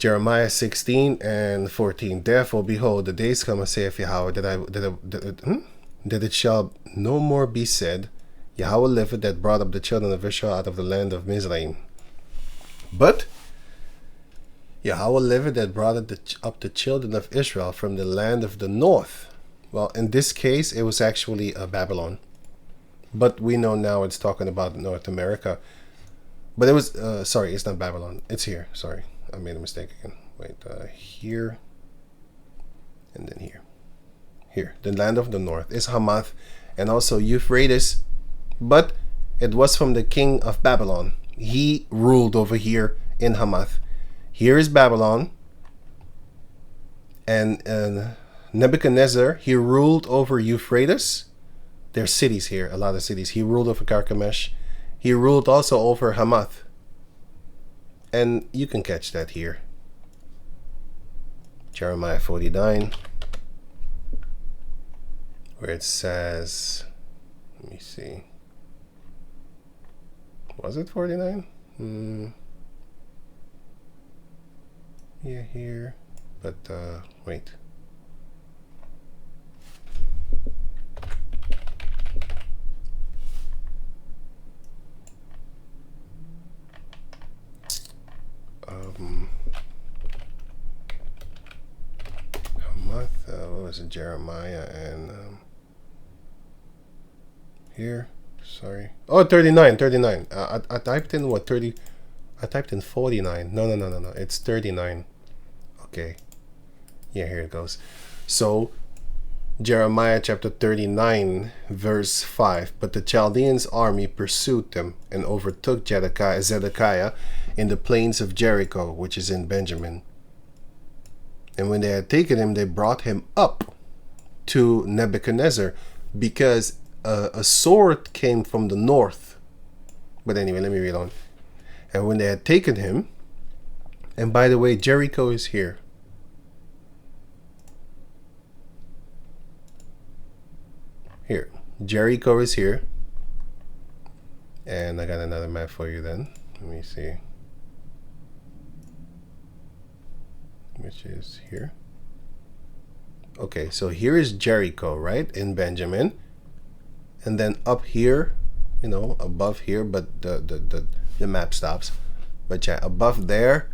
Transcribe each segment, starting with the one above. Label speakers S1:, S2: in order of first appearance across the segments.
S1: Jeremiah 16 and 14. Therefore, behold, the days come, saith Yahweh, that it shall no more be said, Yahweh liveth, that brought up the children of Israel out of the land of Mizraim. But Yahweh liveth, that brought up the children of Israel from the land of the north. Well, in this case, it was actually Babylon. But we know now it's talking about North America. But it was, sorry, it's not Babylon. It's here. Sorry, I made a mistake again. Wait, here. And then here. Here, the land of the north is Hamath and also Euphrates. But it was from the king of Babylon. He ruled over here in Hamath. Here is Babylon. And Nebuchadnezzar, he ruled over Euphrates. There's cities here, a lot of cities. He ruled over Carchemish. He ruled also over Hamath. And you can catch that here. Jeremiah 49. Where it says, let me see. Was it 49? Yeah, here. But, wait. What was it? Jeremiah and here, sorry. Oh, 39. I typed in what, 30? I typed in 49. No. It's 39. Okay. Yeah, here it goes. So, Jeremiah chapter 39, verse 5. But the Chaldeans' army pursued them and overtook Zedekiah in the plains of Jericho, which is in Benjamin. And when they had taken him, they brought him up to Nebuchadnezzar, because a sword came from the north. But anyway, let me read on. And when they had taken him, and by the way, Jericho is here. Here, Jericho is here. And I got another map for you then. Let me see. Which is here. Okay, so here is Jericho, right, in Benjamin. And then up here, you know, above here, but the map stops. But yeah, above there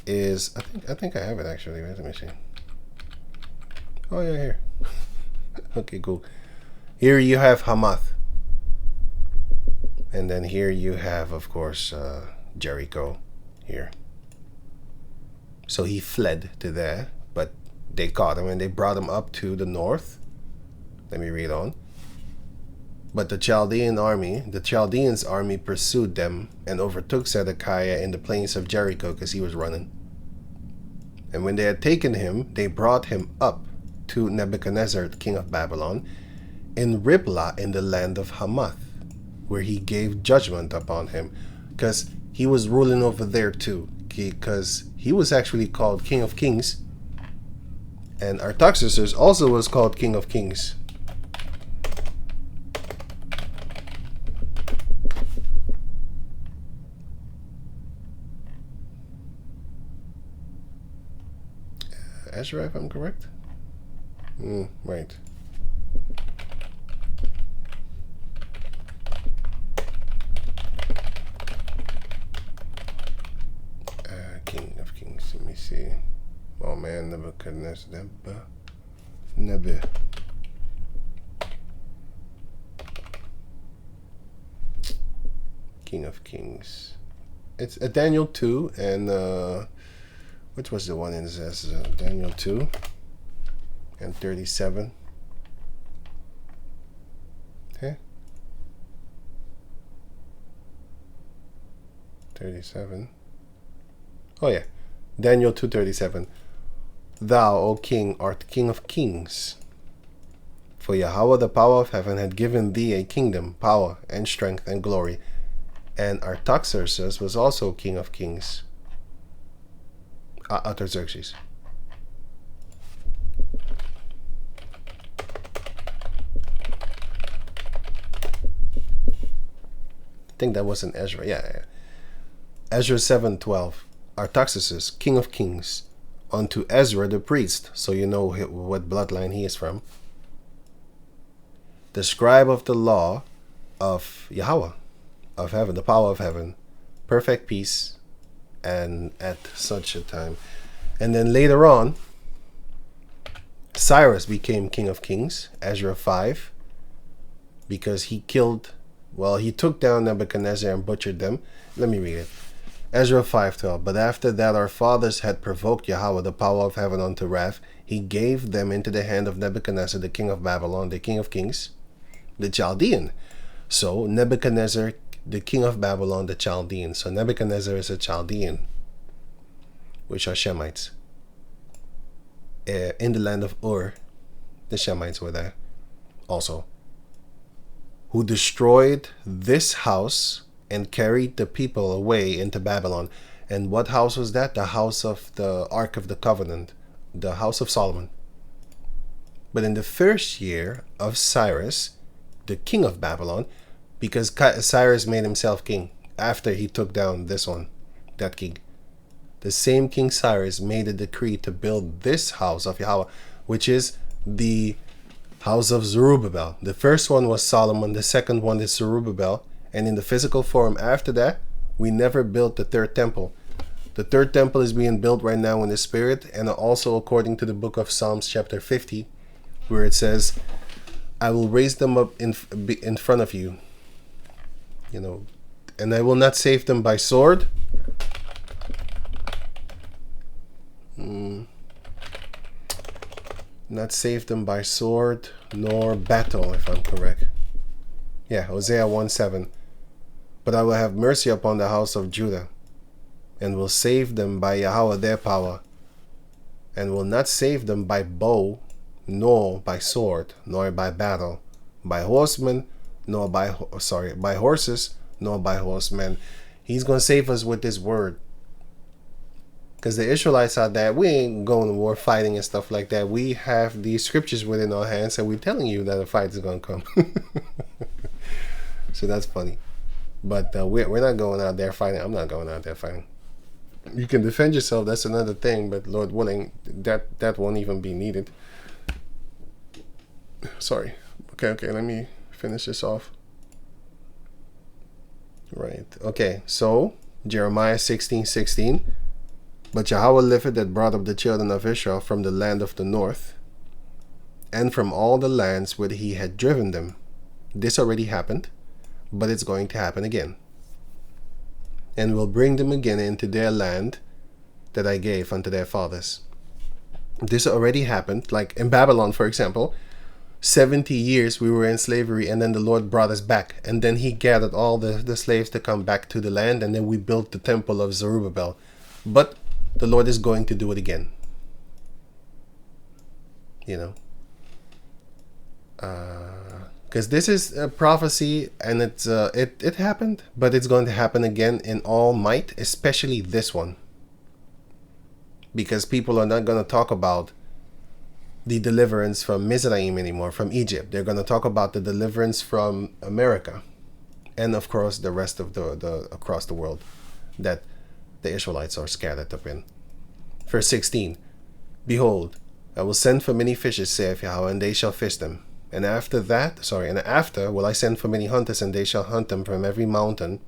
S1: is, I think I have it actually. Wait, let me see. Oh yeah, here. Okay, cool. Here you have Hamath. And then here you have, of course, Jericho here. So he fled to there, but they caught him and they brought him up to the north. Let me read on. But the Chaldeans' army pursued them and overtook Zedekiah in the plains of Jericho, because he was running. And when they had taken him, they brought him up to Nebuchadnezzar, the king of Babylon, in Riblah in the land of Hamath, where he gave judgment upon him, because he was ruling over there too, because he was actually called King of Kings, and Artaxerxes also was called King of Kings. Ezra, if I'm correct? Right. King of Kings, let me see. Oh man, Nebuchadnezzar. Nebu. King of Kings. It's Daniel 2 and which was the one in this? Daniel 2 and 37. Okay. 37. Oh yeah. Daniel 2:37. Thou, O king, art king of kings. For Yahweh, the power of heaven, had given thee a kingdom, power, and strength, and glory. And Artaxerxes was also king of kings. Artaxerxes. I think that was in Ezra. Yeah. Ezra 7:12. Artaxerxes, king of kings, unto Ezra the priest, so you know what bloodline he is from, the scribe of the law of Yahweh, of heaven, the power of heaven, perfect peace, and at such a time. And then later on, Cyrus became king of kings, Ezra 5, because he took down Nebuchadnezzar and butchered them. Let me read it. Ezra 5:12. But after that our fathers had provoked Yahweh, the power of heaven, unto wrath, he gave them into the hand of Nebuchadnezzar, the king of Babylon, the king of kings, the Chaldean. So Nebuchadnezzar, the king of Babylon, the Chaldean. So Nebuchadnezzar is a Chaldean, which are Shemites. In the land of Ur, the Shemites were there also, who destroyed this house and carried the people away into Babylon. And what house was that? The house of the Ark of the Covenant, the house of Solomon. But in the first year of Cyrus, the king of Babylon, because Cyrus made himself king after he took down that king. The same King Cyrus made a decree to build this house of Yahweh, which is the house of Zerubbabel. The first one was Solomon, the second one is Zerubbabel. And in the physical form after that, we never built the third temple. The third temple is being built right now in the spirit, and also according to the book of Psalms chapter 50, where it says, I will raise them up in front of you, and I will not save them by sword. Not save them by sword nor battle, if I'm correct. Yeah, Hosea 1:7. But I will have mercy upon the house of Judah, and will save them by Yahweh their power, and will not save them by bow, nor by sword, nor by battle, by horsemen, nor by horses, nor by horsemen. He's going to save us with this word. Because the Israelites are that we ain't going to war fighting and stuff like that. We have these scriptures within our hands, and we're telling you that a fight is going to come. So that's funny. But we're not going out there fighting. I'm not going out there fighting. You can defend yourself. That's another thing. But Lord willing, that won't even be needed. Sorry. Okay. Let me finish this off. Right. Okay. So Jeremiah 16:16. But Yahweh liveth, that brought up the children of Israel from the land of the north, and from all the lands whither he had driven them. This already happened, but it's going to happen again. And will bring them again into their land that I gave unto their fathers. This already happened, like in Babylon, for example. 70 years we were in slavery, and then the Lord brought us back. And then he gathered all the slaves to come back to the land, and then we built the temple of Zerubbabel. But the Lord is going to do it again. Because this is a prophecy, and it happened, but it's going to happen again in all might, especially this one. Because people are not going to talk about the deliverance from Mizraim anymore, from Egypt. They're going to talk about the deliverance from America, and of course the rest of the across the world that the Israelites are scattered up in. Verse 16. Behold, I will send for many fishes, saith Yahweh, and they shall fish them. And after will I send for many hunters, and they shall hunt them from every mountain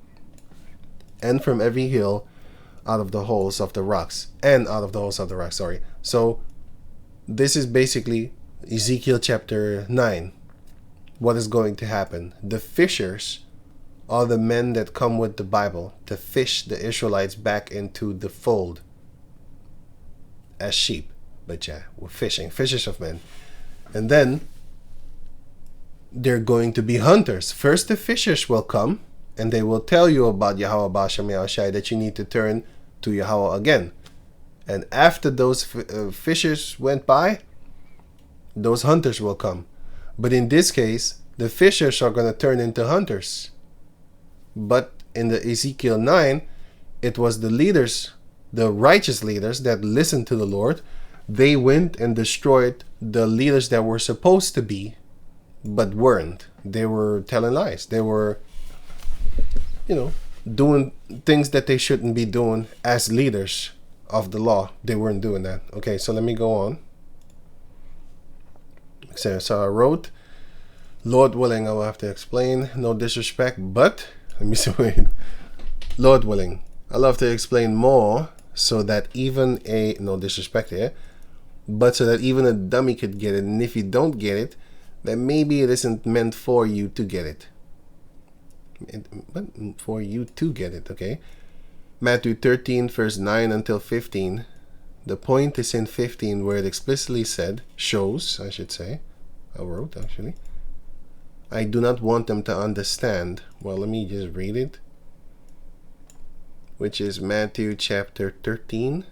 S1: and from every hill, out of the holes of the rocks, So this is basically Ezekiel chapter 9. What is going to happen? The fishers are the men that come with the Bible to fish the Israelites back into the fold as sheep. But yeah, we're fishers of men. And then they're going to be hunters. First the fishers will come, and they will tell you about Yahweh Ba'ashem Yahushai, that you need to turn to Yahweh again. And after those fishers went by, those hunters will come. But in this case, the fishers are going to turn into hunters. But in the Ezekiel 9, it was the leaders, the righteous leaders that listened to the Lord. They went and destroyed the leaders that were supposed to be, but weren't. They were telling lies. They were, doing things that they shouldn't be doing as leaders of the law. They weren't doing that. Okay, so let me go on. So I wrote, Lord willing, I will have to explain. No disrespect, but let me see. Lord willing, I'll have to explain more so that even no disrespect here, but so that even a dummy could get it. And if you don't get it, then maybe it isn't meant for you to get it. But for you to get it, okay? Matthew 13, verse 9 until 15. The point is in 15 where it explicitly said, shows, I should say. I wrote, actually. I do not want them to understand. Well, let me just read it. Which is Matthew chapter 13.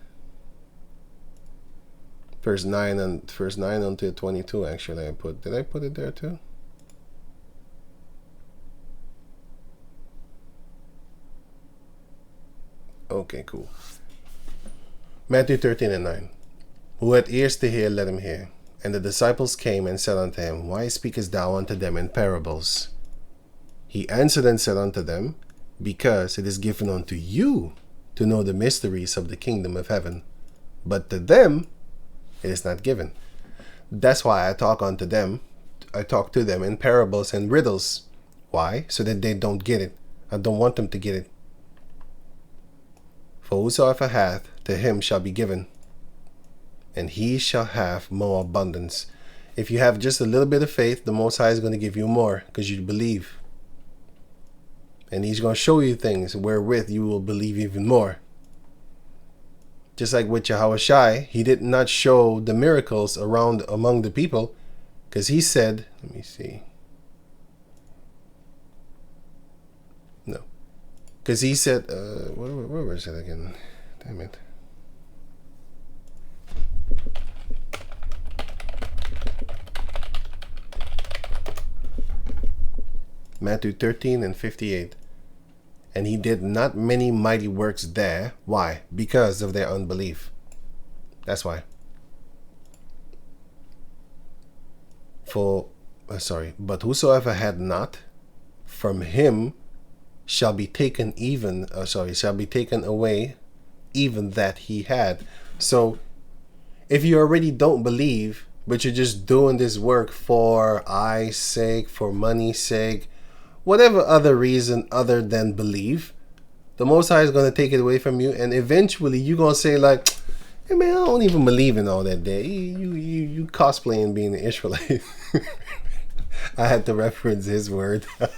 S1: Verse 9 until 22, actually, did I put it there too? Okay, cool. Matthew 13 and 9. Who had ears to hear, let him hear. And the disciples came and said unto him, Why speakest thou unto them in parables? He answered and said unto them, Because it is given unto you to know the mysteries of the kingdom of heaven, but to them it is not given. That's why I talk to them in parables and riddles. Why? So that they don't get it. I don't want them to get it. For whosoever hath, to him shall be given, and he shall have more abundance. If you have just a little bit of faith, the Most High is going to give you more because you believe. And he's going to show you things wherewith you will believe even more. Just like with Yahushua, he did not show the miracles around among the people because he said, let me see. No. Because he said, where was it again? Damn it. Matthew 13 and 58. And he did not many mighty works there. Why? Because of their unbelief. That's why. But whosoever had not, from him shall be taken away even that he had. So if you already don't believe, but you're just doing this work for eye's sake, for money's sake, whatever other reason other than believe, the Most High is going to take it away from you, and eventually you're going to say like, hey man, I don't even believe in all that there. You cosplaying being an Israelite. I had to reference his word. I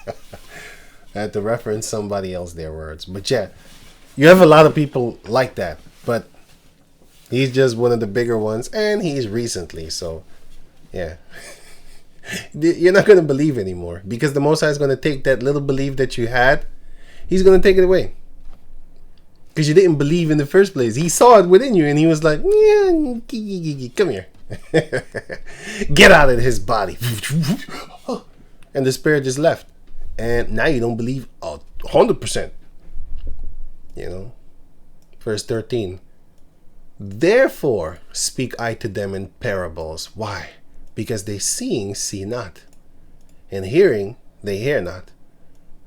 S1: had to reference somebody else their words. But yeah, you have a lot of people like that, but he's just one of the bigger ones, and he's recently, so yeah. You're not going to believe anymore because the Most High is going to take that little belief that you had. He's going to take it away because you didn't believe in the first place. He saw it within you and he was like, yeah, come here. Get out of his body. And the spirit just left. And now you don't believe 100%. You know, verse 13. Therefore speak I to them in parables. Why? Because they seeing see not, and hearing they hear not,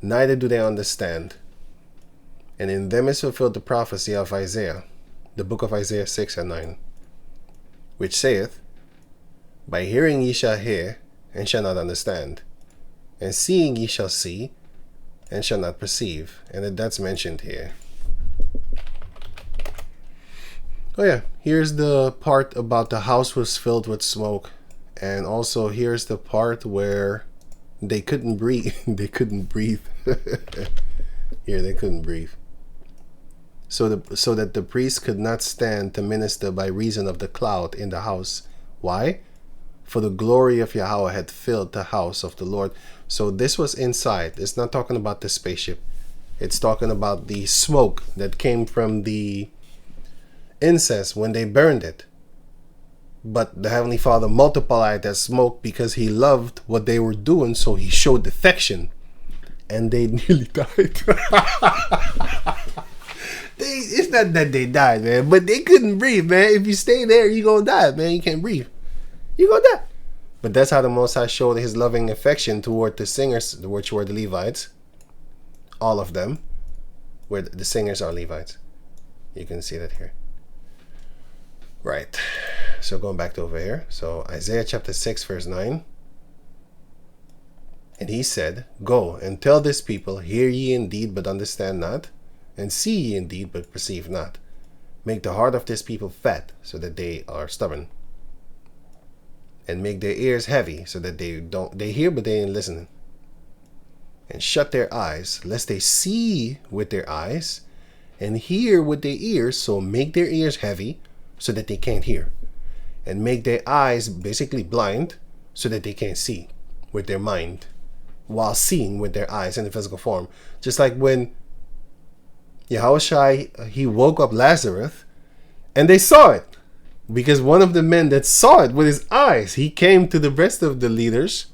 S1: neither do they understand. And in them is fulfilled the prophecy of Isaiah, the book of Isaiah 6 and 9, which saith, By hearing ye shall hear, and shall not understand, and seeing ye shall see, and shall not perceive. And that's mentioned here. Oh yeah, here's the part about the house was filled with smoke. And also here's the part where they couldn't breathe. They couldn't breathe. Here they couldn't breathe. So that the priest could not stand to minister by reason of the cloud in the house. Why? For the glory of Yahweh had filled the house of the Lord. So this was inside. It's not talking about the spaceship. It's talking about the smoke that came from the incense when they burned it. But the Heavenly Father multiplied that smoke because he loved what they were doing, so he showed affection. And they nearly died. It's not that they died, man, but they couldn't breathe, man. If you stay there, you're going to die, man. You can't breathe. You're going to die. But that's how the Most High showed his loving affection toward the singers, which were the Levites. All of them. where the singers are Levites. You can see that here. Right. So going back to over here. So Isaiah chapter 6 verse 9. And he said, Go and tell this people, hear ye indeed, but understand not, and see ye indeed, but perceive not. Make the heart of this people fat, so that they are stubborn. And make their ears heavy, so that they hear, but they ain't listening. And shut their eyes, lest they see with their eyes, and hear with their ears, so make their ears heavy, so that they can't hear. And make their eyes basically blind, so that they can't see with their mind, while seeing with their eyes in the physical form. Just like when Yahushua, he woke up Lazarus, and they saw it. Because one of the men that saw it with his eyes, he came to the rest of the leaders,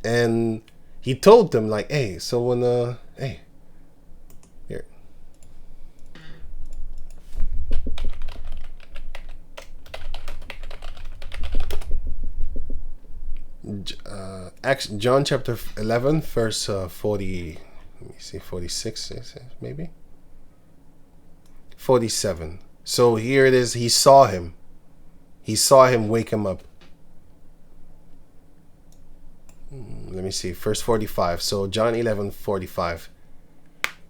S1: and he told them, like, hey, so when, hey, here. John chapter 11, verse 40, let me see, 46, maybe? 47. So here it is, he saw him. He saw him wake him up. Let me see, verse 45. So John 11:45.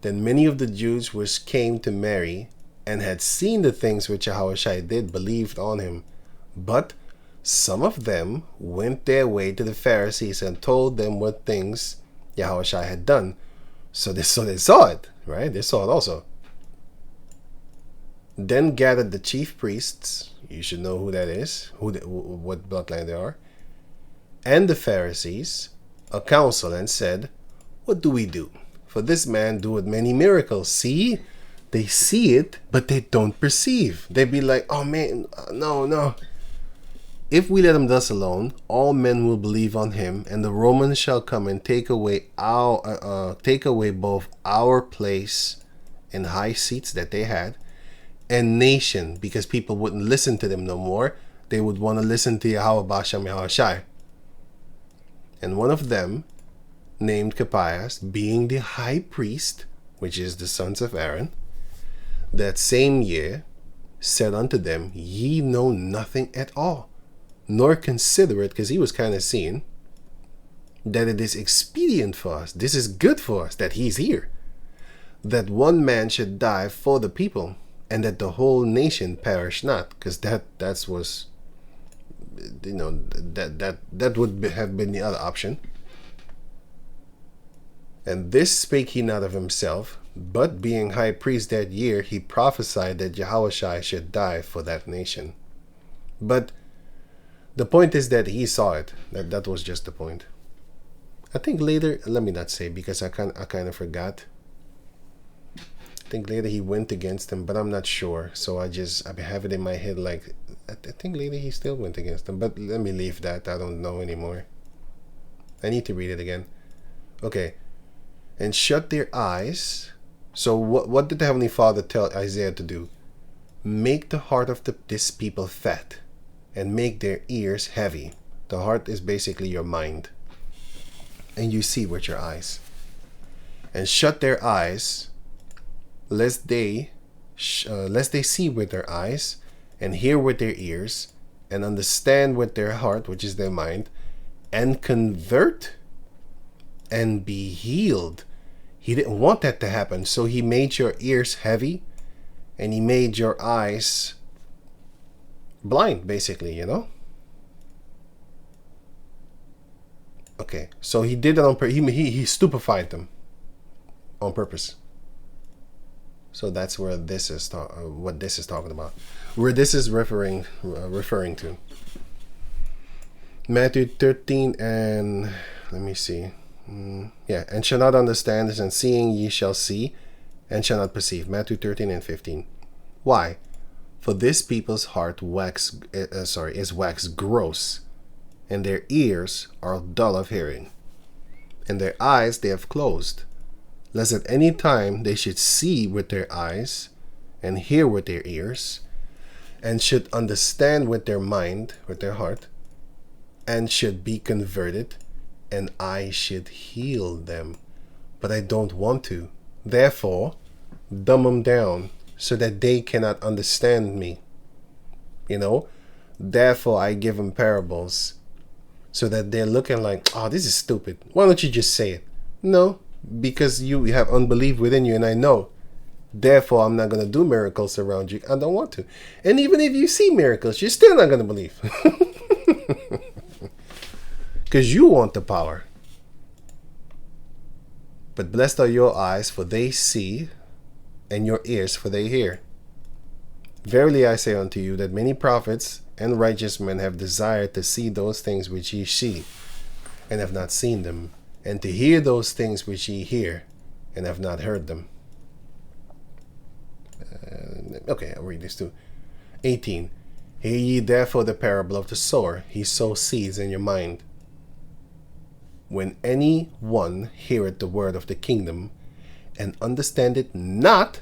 S1: Then many of the Jews which came to Mary and had seen the things which Yahushua did believed on him. But some of them went their way to the Pharisees and told them what things Yahushua had done. So they saw it, right? They saw it also. Then gathered the chief priests, you should know who that is, what bloodline they are, and the Pharisees, a council, and said, What do we do? For this man doeth many miracles. See, they see it, but they don't perceive. They be like, oh man, no. If we let him thus alone, all men will believe on him, and the Romans shall come and take away both our place in high seats that they had, and nation, because people wouldn't listen to them no more. They would want to listen to Yahweh Basham Yahushai. And one of them, named Caiaphas, being the high priest, which is the sons of Aaron, that same year said unto them, Ye know nothing at all, nor consider it, because he was kind of seeing that it is expedient for us, this is good for us, that he's here, that one man should die for the people, and that the whole nation perish not, because that was, that would have been the other option. And this spake he not of himself, but being high priest that year, he prophesied that Yahushua should die for that nation. But the point is that he saw it. That was just the point. I think later, let me not say, because I kind of forgot. I think later he went against him, but I'm not sure. So I have it in my head like, I think later he still went against him. But let me leave that. I don't know anymore. I need to read it again. Okay. And shut their eyes. So what did the Heavenly Father tell Isaiah to do? Make the heart of this people fat, and make their ears heavy. The heart is basically your mind. And you see with your eyes. And shut their eyes, lest they see with their eyes, and hear with their ears, and understand with their heart, which is their mind, and convert and be healed. He didn't want that to happen, so he made your ears heavy, and he made your eyes blind, basically, Okay, so he did it on purpose. He stupefied them on purpose. So that's where this is what this is talking about, where this is referring to. Matthew 13 and let me see. And shall not understand this, and seeing ye shall see, and shall not perceive. Matthew 13 and 15. Why? For this people's heart is waxed gross, and their ears are dull of hearing, and their eyes they have closed, lest at any time they should see with their eyes, and hear with their ears, and should understand with their mind, with their heart, and should be converted, and I should heal them. But I don't want to, Therefore, dumb them down so that they cannot understand me. You know, therefore I give them parables so that they're looking like, oh, this is stupid. Why don't you just say it? No, because you have unbelief within you, and I know. Therefore, I'm not going to do miracles around you. I don't want to. And even if you see miracles, you're still not going to believe. Because you want the power. But blessed are your eyes, for they see, and your ears, for they hear. Verily I say unto you, that many prophets and righteous men have desired to see those things which ye see, and have not seen them, and to hear those things which ye hear, and have not heard them. Okay, I'll read this too. 18. Hear ye therefore the parable of the sower. He sows seeds in your mind. When any one heareth the word of the kingdom, and understandeth not,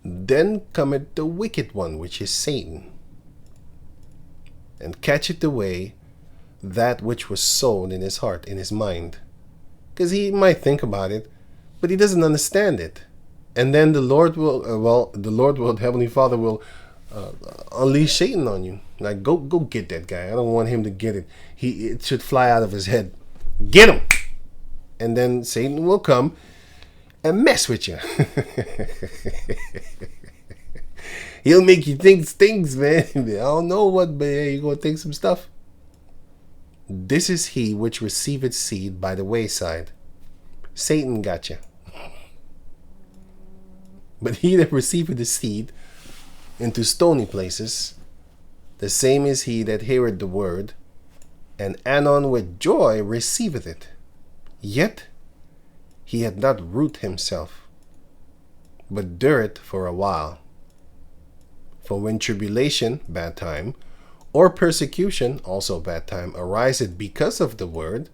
S1: then cometh the wicked one, which is Satan, and catcheth away that which was sown in his heart, in his mind. Because he might think about it, but he doesn't understand it. And then the Lord will, Heavenly Father will unleash Satan on you. Like, go get that guy. I don't want him to get it. It should fly out of his head. Get him! And then Satan will come and mess with you. He'll make you think things, man. I don't know what, but you're going to think some stuff. This is he which receiveth seed by the wayside. Satan got you. But he that receiveth the seed into stony places, the same is he that heareth the word, and anon with joy receiveth it. Yet he hath not root himself, but dureth for a while. For when tribulation, bad time, or persecution, also bad time, ariseth because of the word,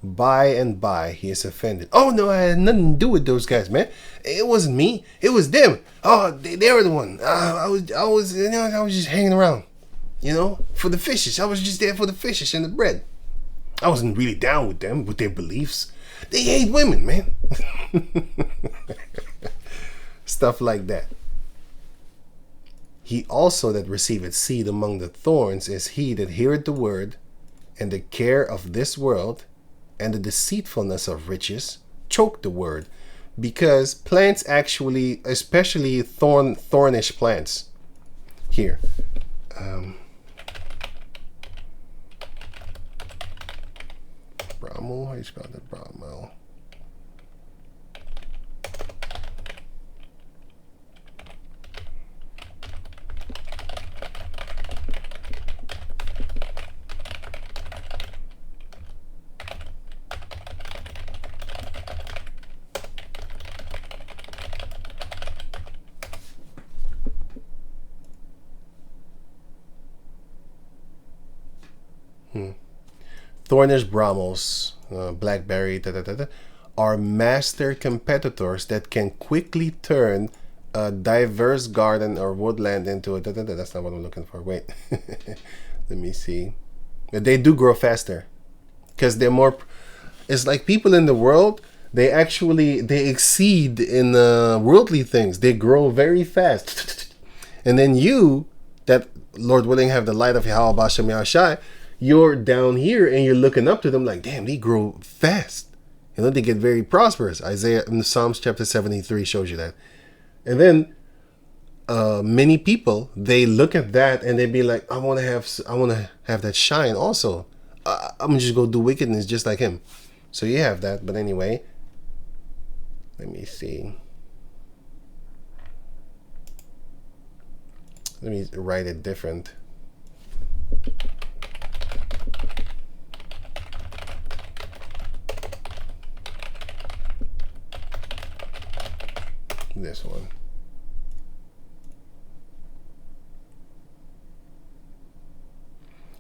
S1: by and by he is offended. Oh no, I had nothing to do with those guys, man. It wasn't me. It was them. Oh, they were the one. I was just hanging around, for the fishes. I was just there for the fishes and the bread. I wasn't really down with them, with their beliefs. They hate women, man. Stuff like that. He also that receiveth seed among the thorns is he that heareth the word, and the care of this world, and the deceitfulness of riches, choke the word. Because plants actually, especially thornish plants. Here. Bramel, how you spell that? Bramel. Thornish brambles, blackberry, are master competitors that can quickly turn a diverse garden or woodland into a... That's not what I'm looking for. Wait. Let me see. They do grow faster. Because they're more... It's like people in the world, they exceed in worldly things. They grow very fast. And then you, that, Lord willing, have the light of Yahweh Bashem Yahushai, you're down here and you're looking up to them like, damn, they grow fast. They get very prosperous. Isaiah in Psalms chapter 73 shows you that. And then many people, they look at that and they be like, I want to have that shine also. I'm just go do wickedness just like him. So you have that. But anyway, let me see. Let me write it different. This one.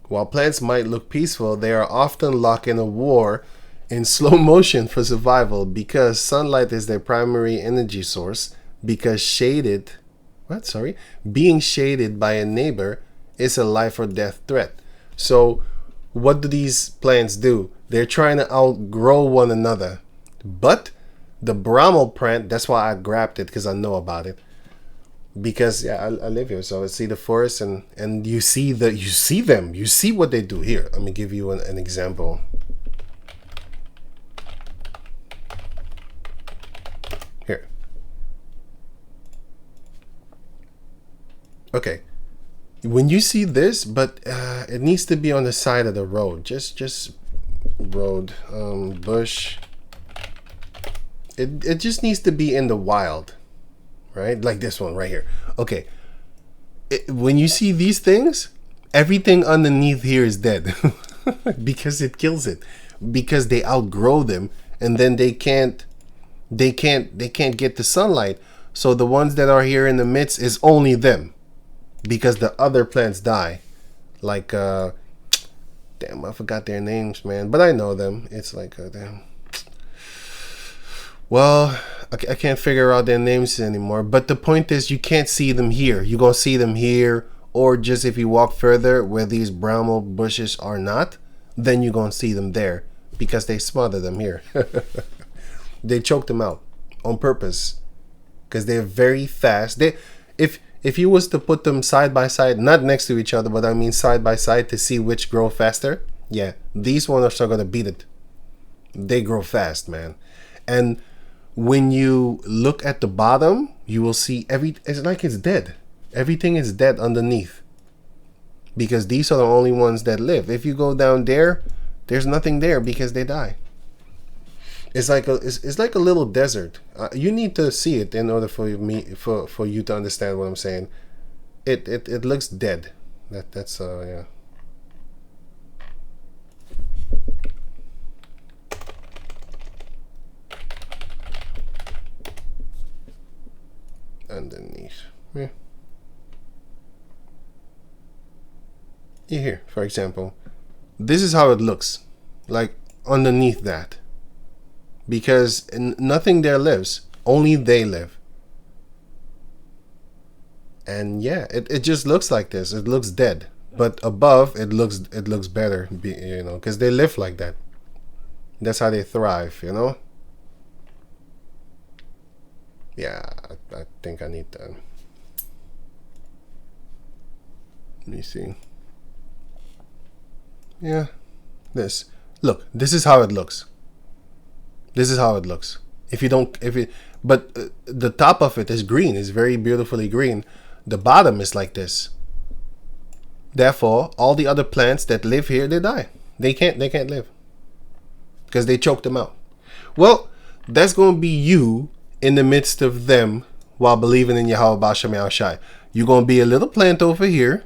S1: While plants might look peaceful, they are often locked in a war in slow motion for survival because sunlight is their primary energy source, because being shaded by a neighbor is a life or death threat. So what do these plants do? They're trying to outgrow one another, but The bramble plant, that's why I grabbed it, because I know about it. Because yeah, I live here, so I see the forest, and you see them, you see what they do here. Let me give you an example. Here. Okay. When you see this, but it needs to be on the side of the road. Just road, bush. It just needs to be in the wild, right? Like this one right here. Okay. When you see these things, everything underneath here is dead because it kills it, because they outgrow them, and then they can't get the sunlight. So the ones that are here in the midst is only them, because the other plants die. Like damn, I forgot their names, man, but I know them. It's like damn. Well, I can't figure out their names anymore. But the point is, you can't see them here. You're going to see them here, or just if you walk further where these bramble bushes are not, then you're going to see them there, because they smother them here. They choke them out on purpose, because they're very fast. If you was to put them side by side, not next to each other, but I mean side by side, to see which grow faster, yeah, these ones are going to beat it. They grow fast, man. And when you look at the bottom, you will see it's like it's dead. Everything is dead underneath, because these are the only ones that live. If you go down there, there's nothing there, because they die. It's like a little desert. You need to see it in order for you to understand what I'm saying. It looks dead. That's yeah. Underneath. Yeah. Here, for example, this is how it looks like underneath that, because nothing there lives, only they live. And yeah, it just looks like this. It looks dead, but above it looks better, you know, because they live like that. That's how they thrive, you know. Yeah, I think I need that. Let me see. Yeah, this. Look, this is how it looks. This is how it looks. But the top of it is green. It's very beautifully green. The bottom is like this. Therefore, all the other plants that live here, they die. They can't live, because they choked them out. Well, that's going to be you in the midst of them while believing in Yahweh B'Shem Yahushai. You're going to be a little plant over here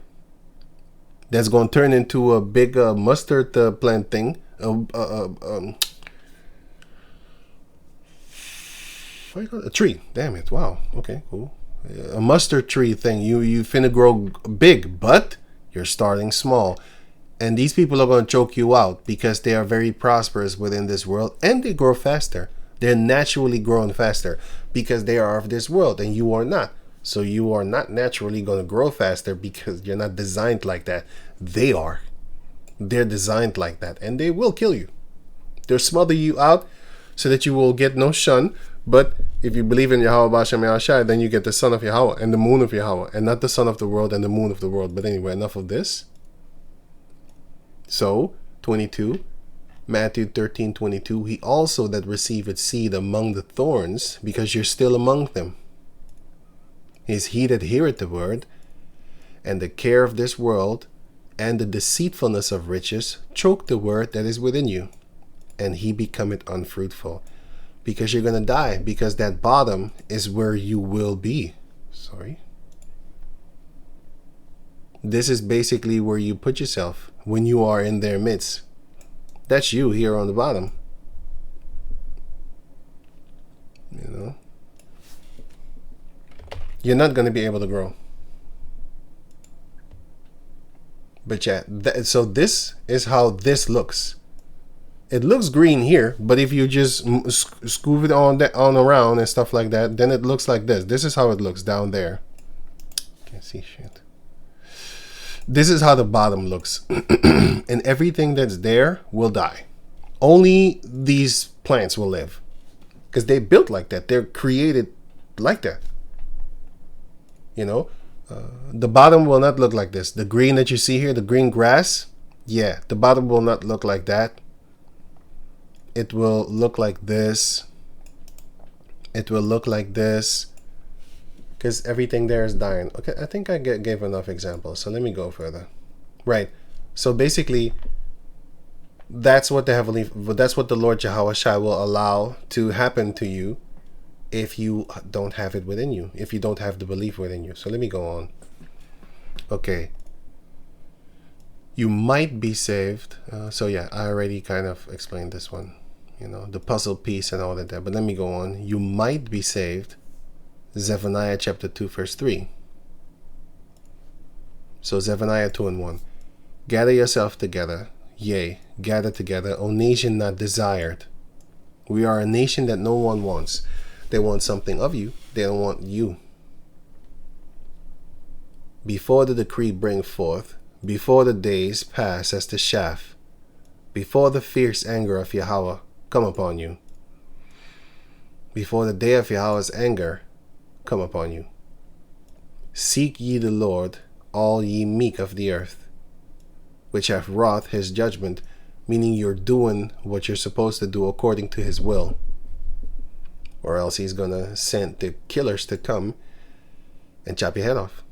S1: that's going to turn into a big mustard plant thing. A tree. Damn it. Wow. Okay, cool. A mustard tree thing. You finna grow big, but you're starting small. And these people are going to choke you out, because they are very prosperous within this world, and they grow faster. They're naturally growing faster, because they are of this world and you are not. So you are not naturally going to grow faster, because you're not designed like that. They are. They're designed like that, and they will kill you. They'll smother you out so that you will get no shun. But if you believe in Yahweh B'Shem Yahushai, then you get the son of Yahweh and the moon of Yahweh, and not the son of the world and the moon of the world. But anyway, enough of this. So 22, Matthew 13:22, he also that receiveth seed among the thorns, because you're still among them, is he that heareth the word, and the care of this world and the deceitfulness of riches choke the word that is within you, and he becometh unfruitful. Because you're going to die, because that bottom is where you will be. Sorry. This is basically where you put yourself when you are in their midst. That's you here on the bottom. You know? You're not going to be able to grow. But yeah, so this is how this looks. It looks green here, but if you just scoop it on around and stuff like that, then it looks like this. This is how it looks down there. Can't see shit. This is how the bottom looks. And everything that's there will die. Only these plants will live. because they built like that. They're created like that. You know, the bottom will not look like this. The green that you see here, the green grass, yeah, the bottom will not look like that. It will look like this. It will look like this, because everything there is dying. Okay, I think I gave enough examples, so let me go further. Right, so basically, that's what the Lord Yahweh Shai will allow to happen to you if you don't have it within you, if you don't have the belief within you. So let me go on. Okay, you might be saved. So yeah, I already kind of explained this one, you know, the puzzle piece and all that there. But let me go on. You might be saved. Zephaniah chapter 2 verse 3. So Zephaniah 2 and 1. Gather yourself together, yea, gather together, O nation not desired. We are a nation that no one wants. They want something of you. They don't want you. Before the decree bring forth, before the days pass as the shaft, before the fierce anger of Yahweh come upon you, before the day of Yahweh's anger come upon you. Seek ye the Lord, all ye meek of the earth, which have wrought his judgment, meaning you're doing what you're supposed to do according to his will, or else he's gonna send the killers to come and chop your head off.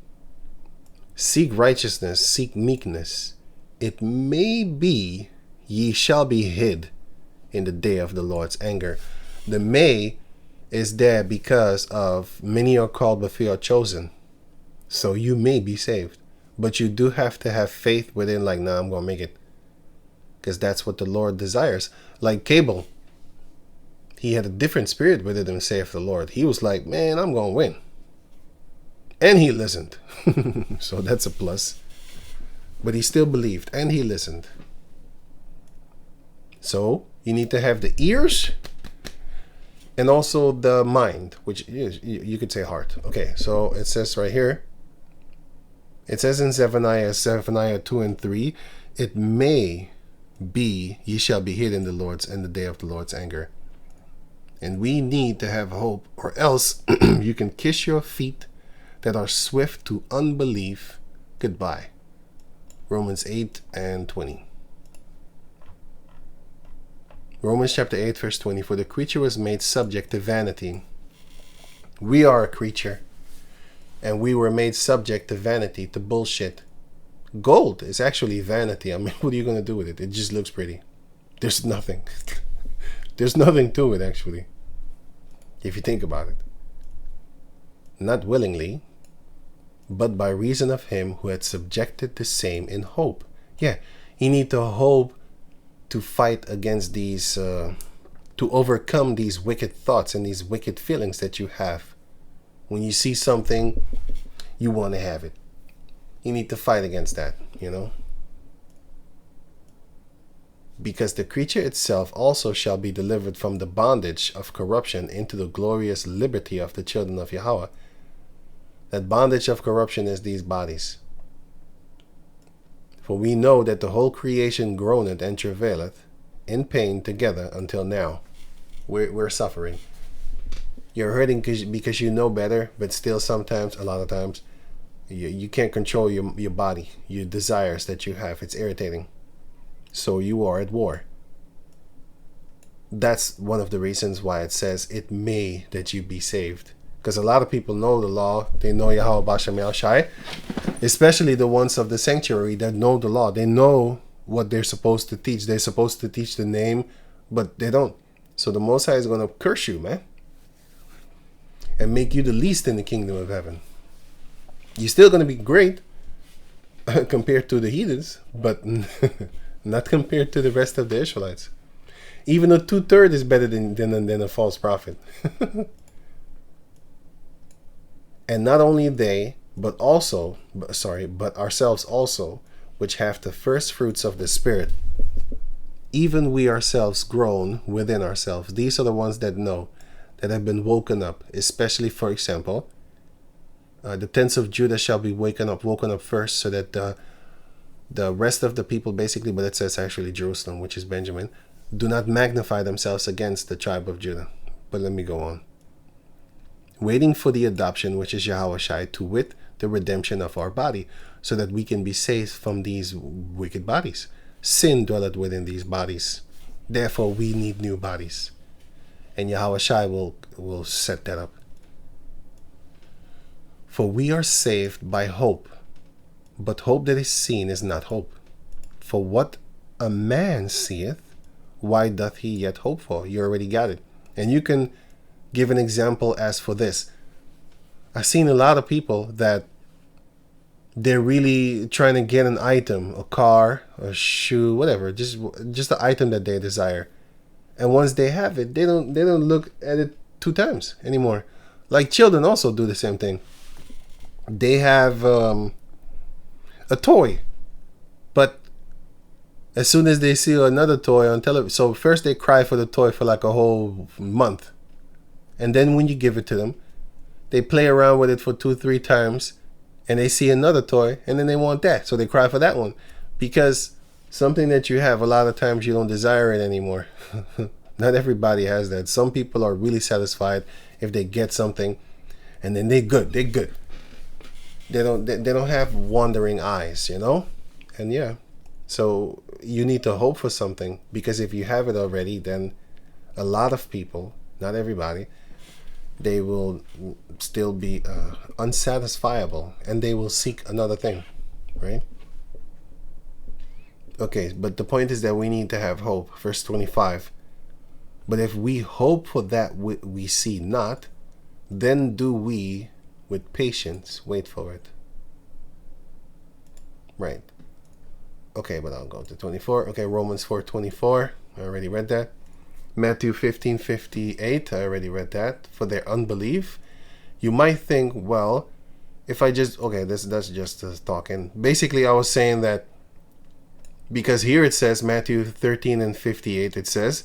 S1: Seek righteousness, seek meekness. It may be ye shall be hid in the day of the Lord's anger. The may is there because of many are called but few are chosen. So you may be saved, but you do have to have faith within, like, nah, I'm gonna make it, because that's what the Lord desires. Like Cable, he had a different spirit within him, saith the Lord. He was like, man, I'm gonna win, and he listened. So that's a plus. But he still believed and he listened. So you need to have the ears and also the mind, which is, you could say heart. Okay, so it says right here, it says in Zephaniah 2 and 3, it may be ye shall be hid in the day of the Lord's anger. And we need to have hope, or else you can kiss your feet that are swift to unbelief goodbye. Romans 8 and 20. Romans chapter 8 verse 20. For the creature was made subject to vanity. We are a creature, and we were made subject to vanity, to bullshit. Gold is actually vanity. I mean, what are you going to do with it? It just looks pretty. There's nothing. There's nothing to it, actually, if you think about it. Not willingly, but by reason of him who had subjected the same in hope. Yeah, you need to hope to fight against these, to overcome these wicked thoughts and these wicked feelings that you have. When you see something, you want to have it. You need to fight against that, you know. Because the creature itself also shall be delivered from the bondage of corruption into the glorious liberty of the children of Yahweh. That bondage of corruption is these bodies. For we know that the whole creation groaneth and travaileth in pain together until now. We're suffering. You're hurting because you know better, but still sometimes, a lot of times, you can't control your body, your desires that you have. It's irritating. So you are at war. That's one of the reasons why it says it may that you be saved. Because a lot of people know the law. They know Yahweh Bashem Yahushai. Especially the ones of the sanctuary that know the law. They know what they're supposed to teach. They're supposed to teach the name, but they don't. So the Most High is going to curse you, man. And make you the least in the kingdom of heaven. You're still going to be great compared to the heathens, but not compared to the rest of the Israelites. Even a 2/3 is better than a false prophet. And not only they, but ourselves also, which have the first fruits of the Spirit. Even we ourselves groan within ourselves. These are the ones that know, that have been woken up. Especially, for example, the tents of Judah shall be woken up first, so that the rest of the people, basically, but it says actually Jerusalem, which is Benjamin, do not magnify themselves against the tribe of Judah. But let me go on. Waiting for the adoption, which is Yahushua, to wit, the redemption of our body, so that we can be saved from these wicked bodies. Sin dwelleth within these bodies. Therefore, we need new bodies. And Yahushua will set that up. For we are saved by hope. But hope that is seen is not hope. For what a man seeth, why doth he yet hope for? You already got it. And you can give an example as for this. I've seen a lot of people that they're really trying to get an item, a car, a shoe, whatever, just the item that they desire. And once they have it, they don't look at it 2 times anymore. Like children also do the same thing. They have a toy, but as soon as they see another toy on television, so first they cry for the toy for like a whole month. And then when you give it to them, they play around with it for 2-3 times, and they see another toy, and then they want that. So they cry for that one. Because something that you have, a lot of times you don't desire it anymore. Not everybody has that. Some people are really satisfied if they get something, and then they're good. They don't have wandering eyes, you know? And yeah. So you need to hope for something, because if you have it already, then a lot of people, not everybody, they will still be unsatisfiable, and they will seek another thing, right? Okay, but the point is that we need to have hope. Verse 25. But if we hope for that we see not, then do we with patience wait for it. Right. Okay, but I'll go to 24. Okay, Romans 4:24. I already read that. Matthew 15:58. I already read that. For their unbelief. You might think, well, if I just... Okay, that's just talking. Basically, I was saying that because here it says, Matthew 13:58, it says,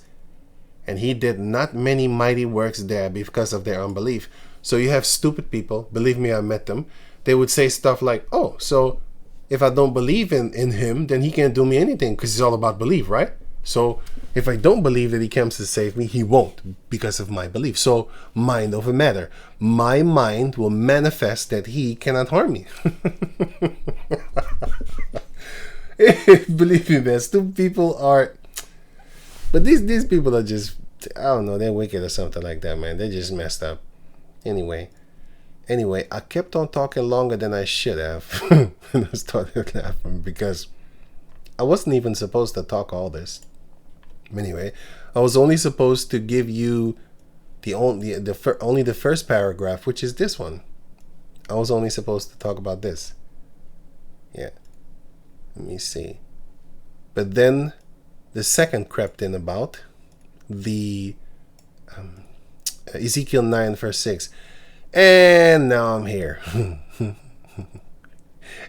S1: and he did not many mighty works there because of their unbelief. So you have stupid people, believe me, I met them. They would say stuff like, oh, so if I don't believe in him, then he can't do me anything, because it's all about belief, right? So if I don't believe that he comes to save me, he won't, because of my belief. So mind over matter. My mind will manifest that he cannot harm me. Believe me, man, stupid people are... But these people are just, I don't know, they're wicked or something like that, man. They're just messed up. Anyway, I kept on talking longer than I should have. And I started laughing because I wasn't even supposed to talk all this. Anyway, I was only supposed to give you only the first paragraph, which is this one. I was only supposed to talk about this. Yeah. Let me see. But then the second crept in about the Ezekiel 9 verse 6. And now I'm here.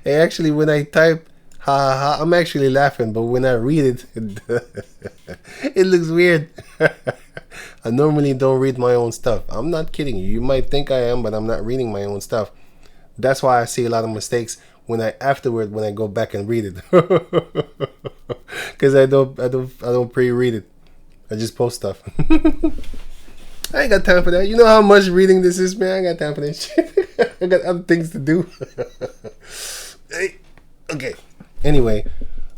S1: Hey, actually, when I type ha ha ha, I'm actually laughing, but when I read it, it looks weird. I normally don't read my own stuff. I'm not kidding you. You might think I am, but I'm not reading my own stuff. That's why I see a lot of mistakes when I go back and read it. Because I don't pre-read it. I just post stuff. I ain't got time for that. You know how much reading this is, man? I ain't got time for that shit. I got other things to do. Okay. Anyway,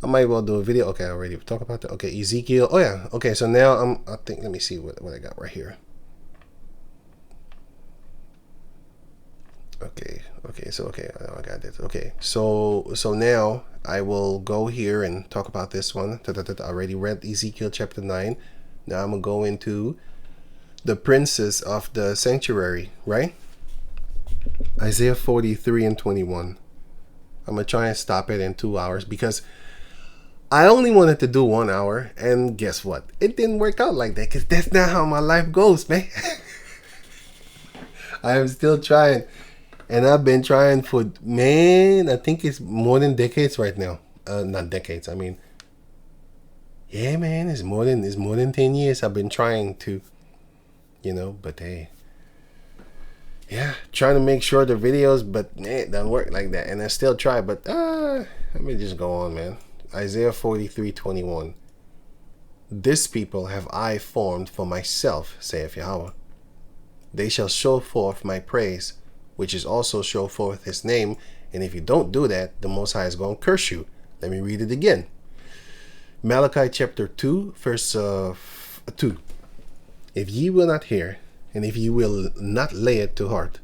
S1: I might well do a video. Okay, I already talked about that. Okay, Ezekiel. Oh yeah. Okay, so now I think, let me see what I got right here. Okay, I got this. Okay, so now I will go here and talk about this one. I already read Ezekiel chapter 9. Now I'm gonna go into the princes of the sanctuary, right? Isaiah 43 and 21. I'm gonna try and stop it in 2 hours because I only wanted to do 1 hour, and guess what? It didn't work out like that, because that's not how my life goes, man. I am still trying. And I've been trying for, man, I think it's more than decades right now. Not decades, I mean, yeah, man, it's more than 10 years I've been trying to, but hey, yeah, trying to make sure the videos, but it doesn't work like that. And I still try, but let me just go on, man. Isaiah 43:21. This people have I formed for myself, saith Yahweh. they shall show forth my praise, which is also show forth his name. And if you don't do that, the Most High is going to curse you. Let me read it again. Malachi chapter 2, verse 2. If ye will not hear, and if ye will not lay it to heart,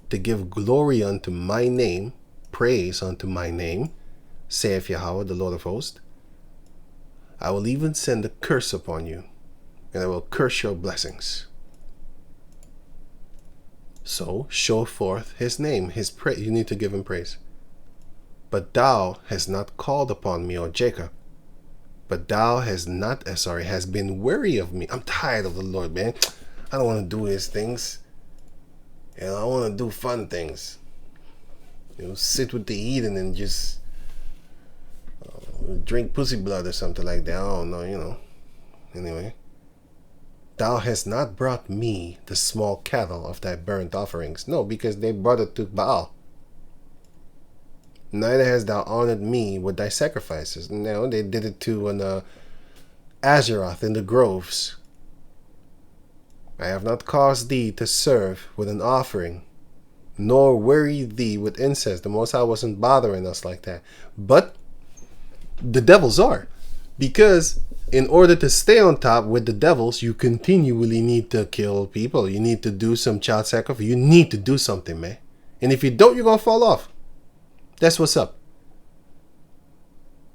S1: to give glory unto my name, praise unto my name, saith Yahweh, the Lord of hosts, I will even send a curse upon you, and I will curse your blessings. So show forth his name, his praise. You need to give him praise. But thou hast not called upon me, O Jacob. But thou has been weary of me. I'm tired of the Lord, man. I don't want to do his things. And I want to do fun things. Sit with the heathen and just drink pussy blood or something like that. I don't know, Anyway. Thou hast not brought me the small cattle of thy burnt offerings. No, because they brought it to Baal. Neither hast thou honored me with thy sacrifices. No, they did it to Azeroth in the groves. I have not caused thee to serve with an offering, nor weary thee with incense. The Most High wasn't bothering us like that. But the devils are. Because in order to stay on top with the devils, you continually need to kill people. You need to do some child sacrifice. You need to do something, man. And if you don't, you're going to fall off. That's what's up.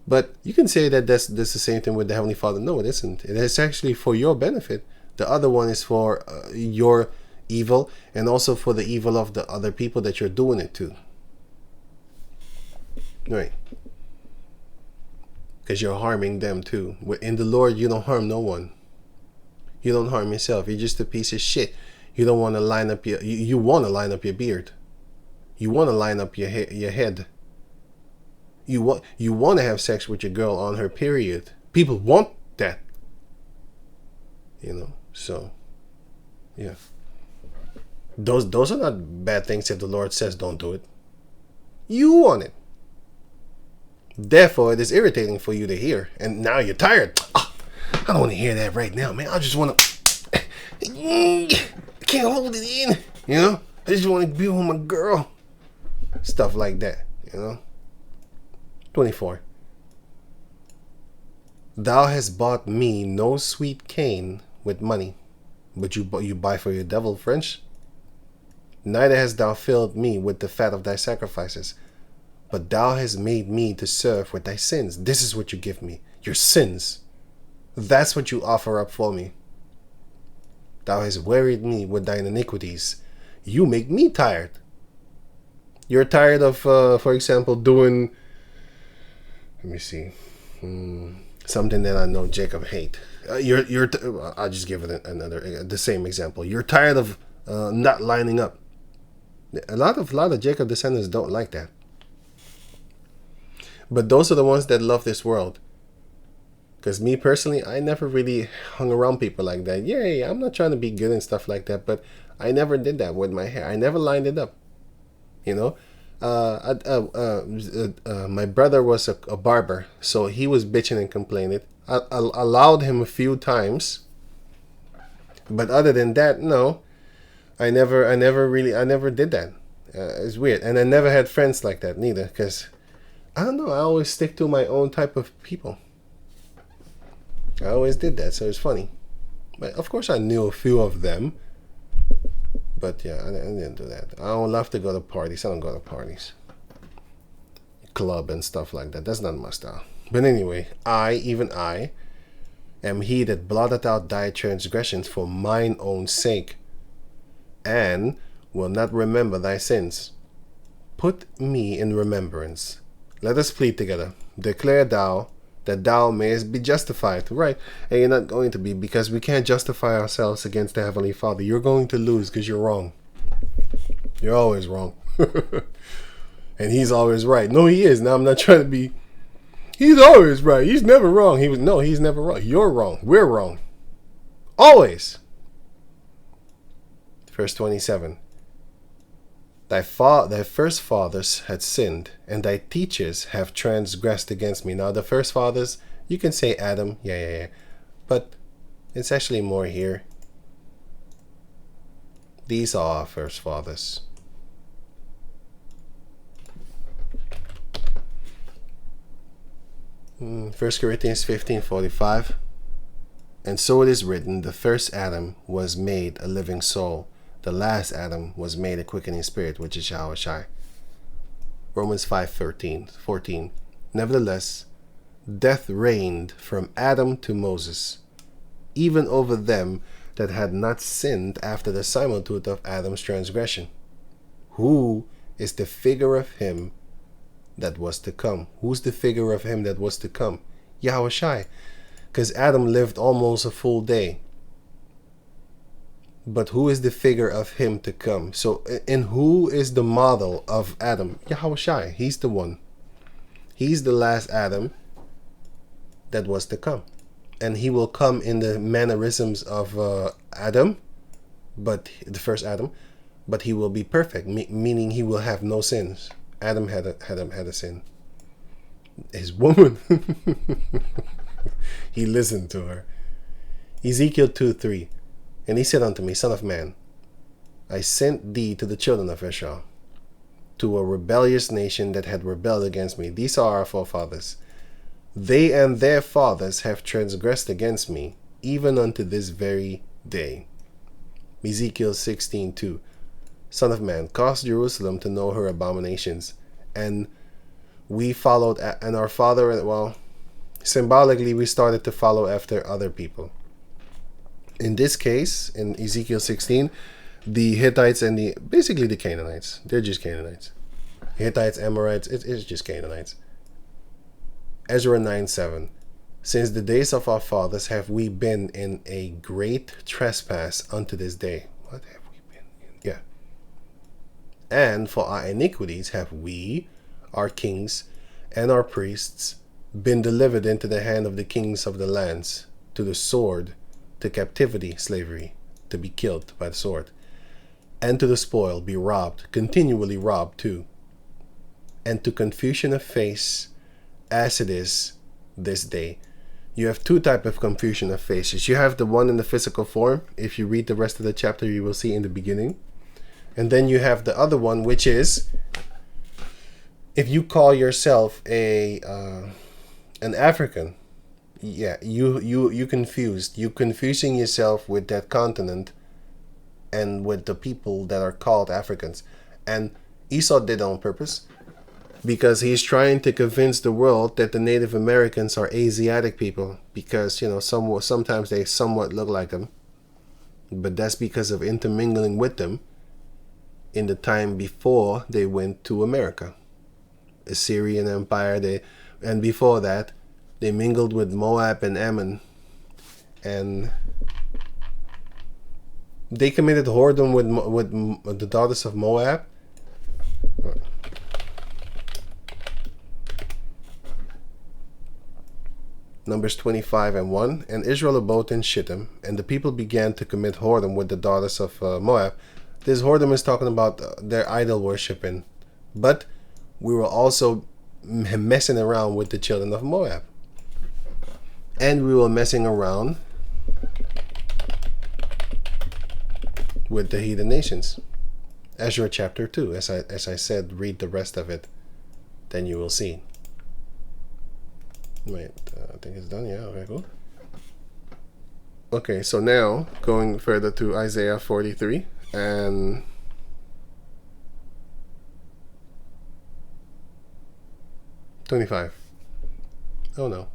S1: But you can say that that's the same thing with the Heavenly Father. No, it isn't. It is actually for your benefit. The other one is for your evil, and also for the evil of the other people that you're doing it to. Right. Because you're harming them too. In the Lord, you don't harm no one. You don't harm yourself. You're just a piece of shit. You don't want to line up your... You want to line up your beard. You want to line up your head. You want to have sex with your girl on her period. People want that. So, yeah. Those are not bad things if the Lord says don't do it. You want it. Therefore, it is irritating for you to hear. And now you're tired. Oh, I don't want to hear that right now, man. I just want to... I can't hold it in. I just want to be with my girl. Stuff like that, 24. Thou hast bought me no sweet cane with money, but you buy for your devil French. Neither hast thou filled me with the fat of thy sacrifices, but thou hast made me to serve with thy sins. This is what you give me, your sins. That's what you offer up for me. Thou hast wearied me with thine iniquities. You make me tired. You're tired of, for example, doing, let me see, something that I know Jacob hate. I'll just give it the same example. You're tired of not lining up. A lot of Jacob descendants don't like that. But those are the ones that love this world. Because me personally, I never really hung around people like that. Yeah, I'm not trying to be good and stuff like that, but I never did that with my hair. I never lined it up. My brother was a barber, so he was bitching and complaining. I allowed him a few times, but other than that, no. I never did that. It's weird, and I never had friends like that neither, because I don't know. I always stick to my own type of people. I always did that, so it's funny. But of course, I knew a few of them. But yeah, I didn't do that. I don't love to go to parties. I don't go to parties. Club and stuff like that. That's not my style. But anyway, even I, am he that blotteth out thy transgressions for mine own sake, and will not remember thy sins. Put me in remembrance. Let us plead together. Declare thou, that thou mayest be justified. Right. And you're not going to be, because we can't justify ourselves against the Heavenly Father. You're going to lose because you're wrong. You're always wrong. And he's always right. No, he is. Now, I'm not trying to be... He's always right. He's never wrong. He's never wrong. You're wrong. We're wrong. Always. Verse 27. Thy first fathers had sinned, and thy teachers have transgressed against me. Now, the first fathers, you can say Adam, yeah. But it's actually more here. These are our first fathers. First Corinthians 15:45. And so it is written, the first Adam was made a living soul. The last Adam was made a quickening spirit, which is Yahushai. Romans 5:14. Nevertheless, death reigned from Adam to Moses, even over them that had not sinned after the similitude of Adam's transgression, who is the figure of him that was to come. Who's the figure of him that was to come? Yahushai. Because Adam lived almost a full day. But who is the figure of him to come? So, and who is the model of Adam? Yahushai. He's the one. He's the last Adam that was to come. And he will come in the mannerisms of Adam, but the first Adam, but he will be perfect, meaning he will have no sins. Adam had a sin. His woman, he listened to her. Ezekiel 2:3, and he said unto me, Son of man, I sent thee to the children of Israel, to a rebellious nation that had rebelled against me. These are our forefathers. They and their fathers have transgressed against me, even unto this very day. Ezekiel 16:2. Son of man, cause Jerusalem to know her abominations. And we followed, and our father, well, symbolically, we started to follow after other people. In this case, in Ezekiel 16, the Hittites and basically the Canaanites. They're just Canaanites. Hittites, Amorites, it's just Canaanites. Ezra 9:7. Since the days of our fathers have we been in a great trespass unto this day. What have we been in? Yeah. And for our iniquities have we, our kings, and our priests, been delivered into the hand of the kings of the lands, to the sword, to captivity, slavery, to be killed by the sword, and to the spoil, be robbed, continually robbed too, and to confusion of face, as it is this day. You have two types of confusion of faces. You have the one in the physical form. If you read the rest of the chapter, you will see in the beginning. And then you have the other one, which is if you call yourself an African, yeah, you confused. You confusing yourself with that continent and with the people that are called Africans. And Esau did it on purpose, because he's trying to convince the world that the Native Americans are Asiatic people, because, you know, sometimes they somewhat look like them, but that's because of intermingling with them in the time before they went to America. Assyrian Empire, and before that, they mingled with Moab and Ammon, and they committed whoredom with the daughters of Moab. Numbers 25:1. And Israel abode in Shittim, and the people began to commit whoredom with the daughters of Moab. This whoredom is talking about their idol worshiping, but we were also messing around with the children of Moab, and we were messing around with the heathen nations. Ezra chapter 2. As I said, read the rest of it, then you will see. Wait, I think it's done. Yeah, okay, cool. Okay, so now going further to Isaiah 43 and $25. Oh no.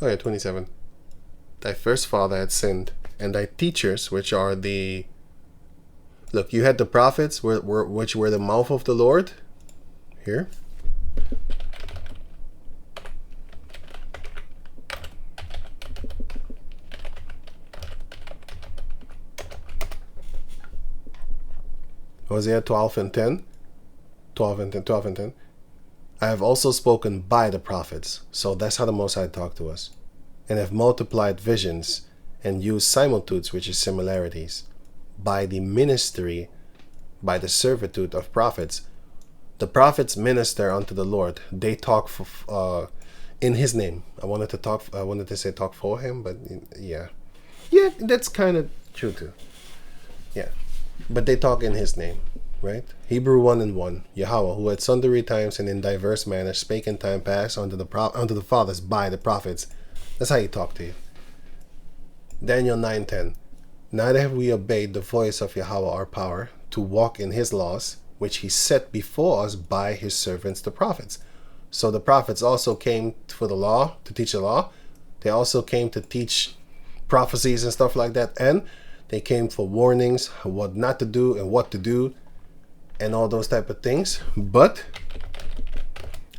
S1: Oh yeah, 27. Thy first father had sinned, and thy teachers, which are the... Look, you had the prophets, which were the mouth of the Lord. Here. Hosea 12:10. 12:10. I have also spoken by the prophets. So that's how the Most High talked to us. And have multiplied visions and used similitudes, which is similarities, by the ministry, by the servitude of prophets. The prophets minister unto the Lord. They talk in His name. I wanted to say talk for Him, but yeah, that's kind of true too. Yeah. but they talk in his name, right? Hebrew 1:1, Yahweh, who at sundry times and in diverse manners spake in time past unto the fathers by the prophets. That's how he talked to you. Daniel 9:10, neither have we obeyed the voice of Yahweh our power to walk in his laws, which he set before us by his servants the prophets. So the prophets also came for the law, to teach the law. They also came to teach prophecies and stuff like that. And they came for warnings, what not to do and what to do, and all those type of things. But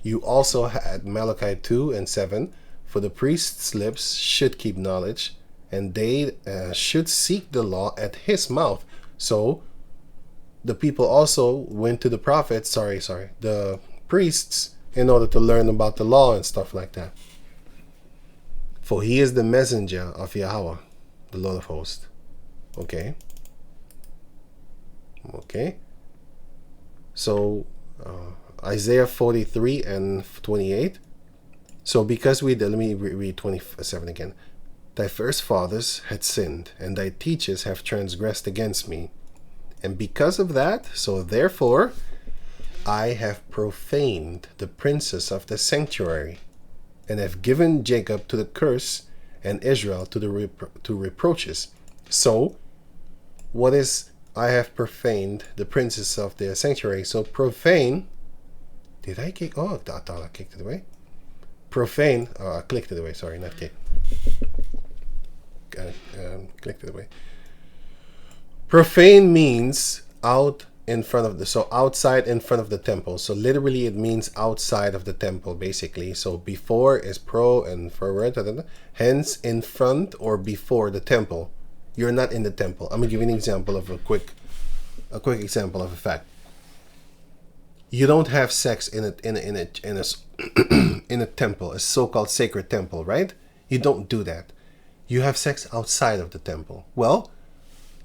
S1: you also had Malachi 2:7, for the priest's lips should keep knowledge, and they should seek the law at his mouth. So the people also went to the prophets, the priests, in order to learn about the law and stuff like that. For he is the messenger of Yahweh, the Lord of hosts. Okay. So Isaiah 43:28. So because let me read 27 again. Thy first fathers had sinned, and thy teachers have transgressed against me. And because of that, so therefore, I have profaned the princes of the sanctuary, and have given Jacob to the curse, and Israel to the reproaches. So, what is I have profaned the princes of the sanctuary? So profane. Did I kick? Oh, I thought I kicked it away. Profane. Oh, I clicked it away. Sorry, not kick. Clicked it away. Profane means out in front of outside in front of the temple. So literally it means outside of the temple, basically. So before is pro and forward, hence in front or before the temple. You're not in the temple. I'm gonna give you an example of a quick example of a fact. You don't have sex in a temple, a so-called sacred temple, right? You don't do that. You have sex outside of the temple. Well,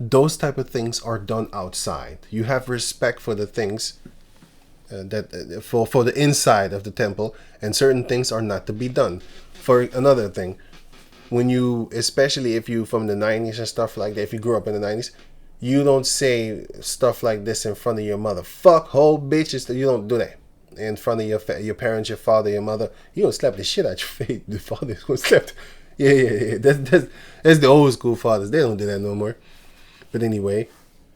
S1: those type of things are done outside. You have respect for the things for the inside of the temple, and certain things are not to be done. For another thing, when you, especially if you from the 90s and stuff like that, if you grew up in the 90s, you don't say stuff like this in front of your mother. Fuck, hoe, bitches. You don't do that in front of your parents, your father, your mother. You don't slap the shit out your face. The father's gonna slap. Yeah. That's the old school fathers. They don't do that no more. But anyway,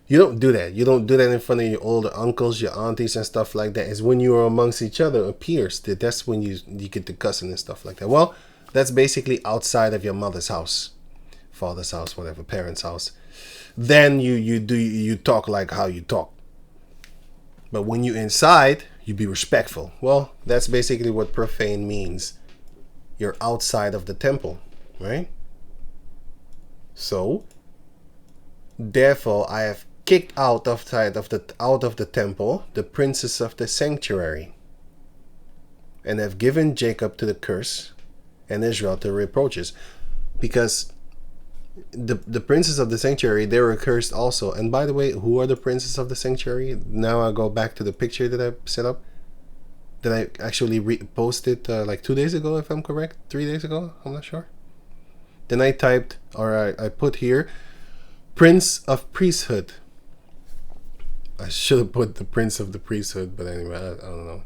S1: you don't do that. You don't do that in front of your older uncles, your aunties, and stuff like that. It's when you are amongst each other, it appears that that's when you get to cussing and stuff like that. Well, that's basically outside of your mother's house, father's house, whatever, parents' house. Then you talk like how you talk. But when you inside, you be respectful. Well, that's basically what profane means. You're outside of the temple, right? So, therefore, I have kicked out of the temple the princes of the sanctuary, and have given Jacob to the curse, and Israel to reproaches, because the princes of the sanctuary, they were cursed also. And by the way, who are the princes of the sanctuary? Now I go back to the picture that I set up, that I actually posted like 2 days ago, if I'm correct, 3 days ago, I'm not sure. Then I typed, or I put here, Prince of Priesthood. I should have put the Prince of the Priesthood, but anyway, I don't know.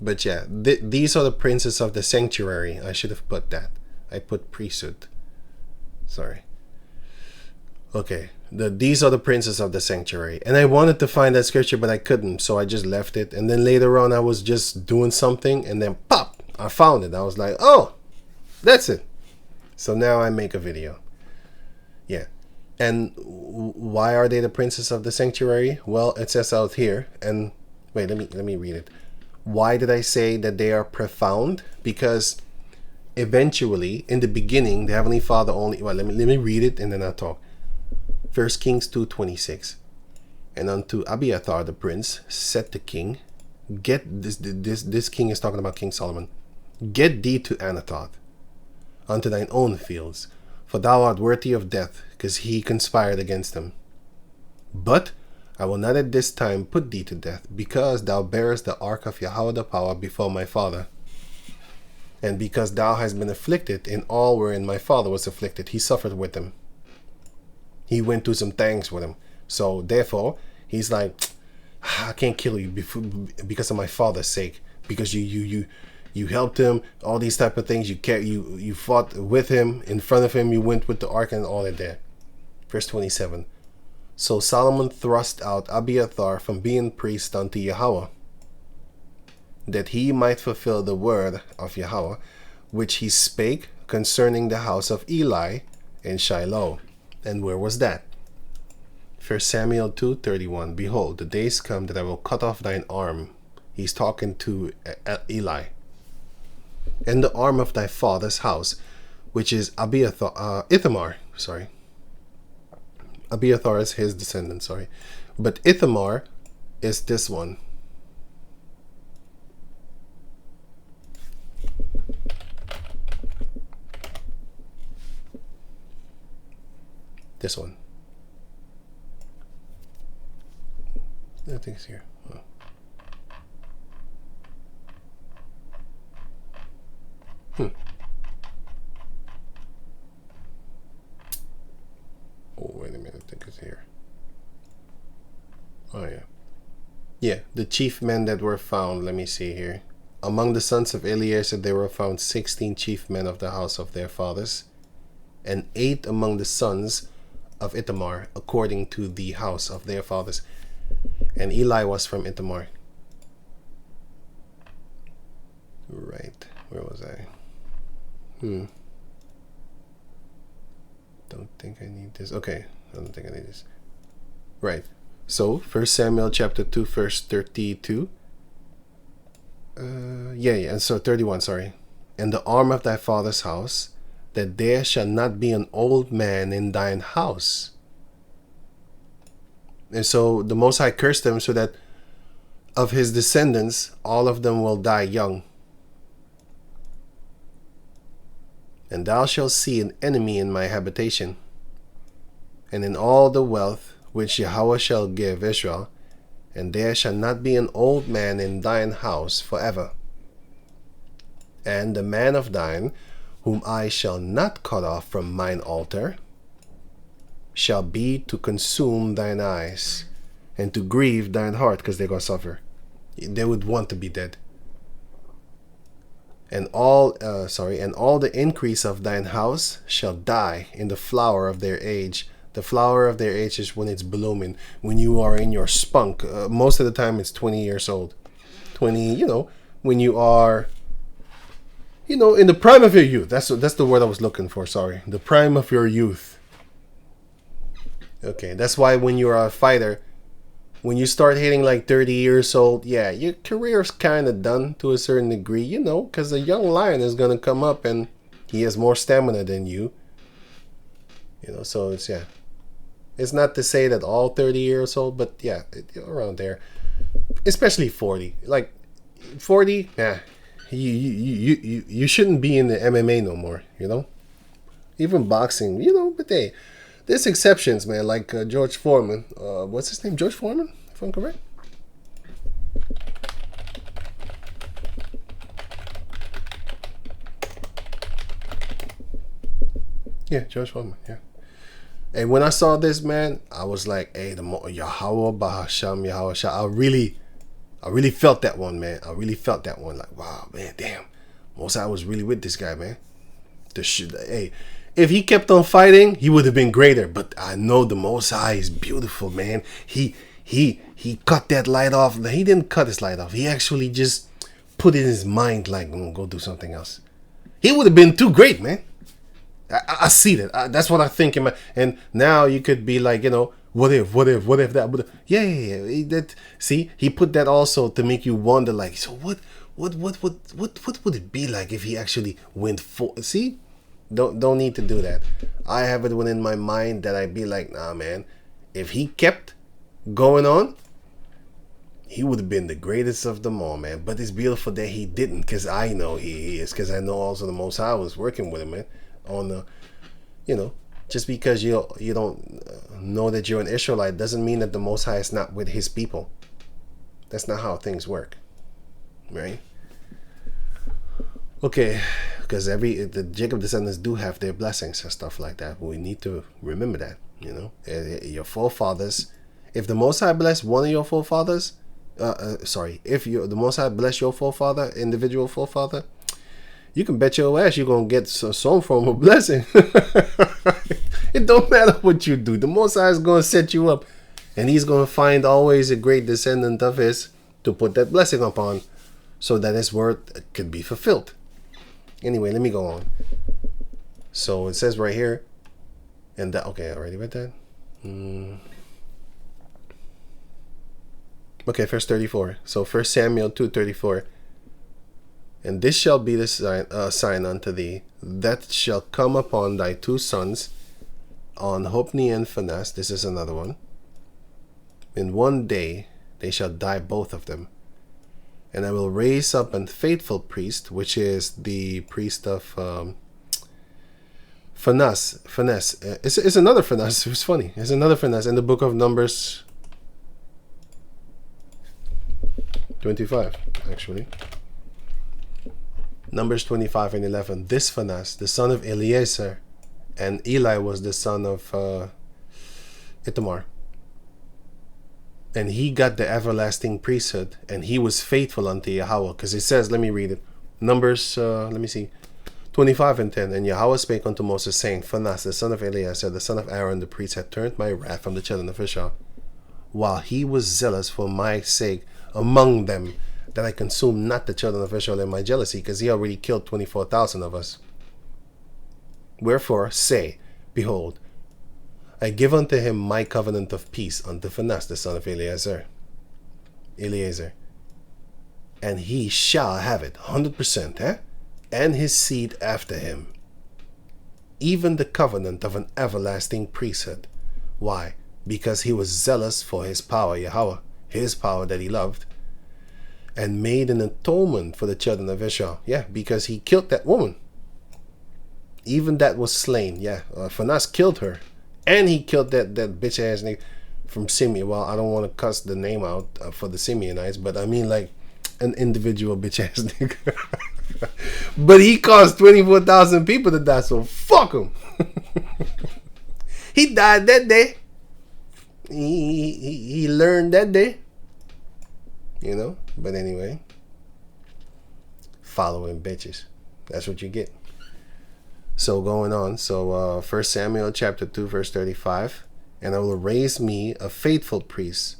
S1: But yeah, these are the princes of the sanctuary. I should have put that. I put priesthood. Sorry. Okay, these are the princes of the sanctuary. And I wanted to find that scripture, but I couldn't, so I just left it. And then later on, I was just doing something, and then pop, I found it. I was like, oh, that's it. So now I make a video. Yeah. And why are they the princes of the sanctuary? Well, it says out here, and wait, let me read it. Why did I say that they are profound? Because eventually, in the beginning, the Heavenly Father only, well, let me read it and then I'll talk. 1 Kings 2:26. And unto Abiathar the prince said the king, get this king is talking about King Solomon, get thee to Anathoth, unto thine own fields, for thou art worthy of death, because he conspired against him. But I will not at this time put thee to death, because thou bearest the ark of Yahweh the power before my father. And because thou hast been afflicted in all wherein my father was afflicted, he suffered with him. He went through some things with him. So therefore, he's like, I can't kill you because of my father's sake. Because you helped him, all these type of things. You fought with him, in front of him. You went with the ark and all of that. Verse 27. So Solomon thrust out Abiathar from being priest unto Yahweh, that he might fulfill the word of Yahweh, which he spake concerning the house of Eli in Shiloh. And where was that? 1 Samuel 2:31. Behold, the days come that I will cut off thine arm. He's talking to Eli. And the arm of thy father's house, which is Ithamar. Sorry. Abiathar is his descendant, sorry. But Ithamar is this one. This one. I think it's here. Oh. Oh, wait a minute. I think it's here. Oh, yeah. Yeah, the chief men that were found. Let me see here. Among the sons of Eleazar, there were found 16 chief men of the house of their fathers, and 8 among the sons of Ithamar, according to the house of their fathers. And Eli was from Ithamar. Right. Where was I? Don't think I need this. Okay. I don't think I need this. Right. So, 1 Samuel chapter 2, verse 32. And so 31, sorry. And the arm of thy father's house, that there shall not be an old man in thine house. And so the Most High cursed them so that of his descendants, all of them will die young. And thou shalt see an enemy in my habitation, and in all the wealth which Yahweh shall give Israel, and there shall not be an old man in thine house forever. And the man of thine, whom I shall not cut off from mine altar, shall be to consume thine eyes, and to grieve thine heart, because they're going to suffer. They would want to be dead. And all the increase of thine house shall die in the flower of their age. The flower of their age is when it's blooming, when you are in your spunk. Most of the time it's 20 years old. 20, when you are, in the prime of your youth. That's the word I was looking for, sorry. The prime of your youth. Okay, that's why when you're a fighter, when you start hitting like 30 years old, yeah, your career's kind of done to a certain degree, because a young lion is going to come up and he has more stamina than you. So it's, yeah. It's not to say that all 30 years old, but yeah, around there. Especially 40. Like 40, yeah, you shouldn't be in the MMA no more, Even boxing, but hey, there's exceptions, man, like George Foreman. What's his name? George Foreman, if I'm correct? Yeah, George Foreman, yeah. And when I saw this, man, I was like, hey, the Yahweh Bahasham, Yahweh Shah. I really felt that one, man. I really felt that one. Like, wow, man, damn. Mosai was really with this guy, man. Hey, if he kept on fighting, he would have been greater. But I know the Mosai is beautiful, man. He cut that light off. He didn't cut his light off. He actually just put it in his mind, like, go do something else. He would have been too great, man. I see that. That's what I think in my. And now you could be like, what if that would. Yeah. See, he put that also to make you wonder, like, so what would it be like if he actually went for? See, don't need to do that. I have it within my mind that I'd be like, nah, man. If he kept going on, he would have been the greatest of them all, man. But it's beautiful that he didn't, because I know he is, because I know also the Most High was working with him, man. On the, just because you don't know that you're an Israelite doesn't mean that the Most High is not with his people. That's not how things work, right? Okay, because the Jacob descendants do have their blessings and stuff like that. We need to remember that. You know, your forefathers. If the Most High bless one of your forefathers, if the Most High bless your forefather, individual forefather, you can bet your ass you're gonna get some form of blessing. It don't matter what you do. The Most High is gonna set you up, and He's gonna find always a great descendant of His to put that blessing upon, so that His word could be fulfilled. Anyway, let me go on. So it says right here, and that, okay, I already read that. Okay, verse 34. So 1 Samuel 2:34. And this shall be the sign unto thee, that shall come upon thy two sons, on Hophni and Phinehas. This is another one. In one day they shall die, both of them. And I will raise up a faithful priest, which is the priest of Phinehas. It's another Phinehas. It's funny. It's another Phinehas in the book of Numbers 25, actually. Numbers 25 and 11. This Phinehas, the son of Eleazar, and Eli was the son of Ithamar. And he got the everlasting priesthood, and he was faithful unto Yahweh. Because it says, let me read it. Numbers, 25 and 10. And Yahweh spake unto Moses, saying, Phinehas, the son of Eleazar, the son of Aaron, the priest, had turned my wrath from the children of Israel, while he was zealous for my sake among them, that I consume not the children of Israel in my jealousy, because he already killed 24,000 of us. Wherefore say, behold, I give unto him my covenant of peace unto Phinehas, the son of Eleazar, and he shall have it 100%, and his seed after him, even the covenant of an everlasting priesthood. Why? Because he was zealous for his power, Yahweh, his power that he loved, and made an atonement for the children of Israel. Yeah, because he killed that woman. Even that was slain. Yeah, Phinehas killed her. And he killed that bitch ass nigga from Simeon. Well, I don't want to cuss the name out for the Simeonites, but I mean like an individual bitch ass nigga. But he caused 24,000 people to die, so fuck him. He died that day. He learned that day. You know? But anyway, following bitches. That's what you get. So going on. So 1 Samuel chapter 2 verse 35. And I will raise me a faithful priest,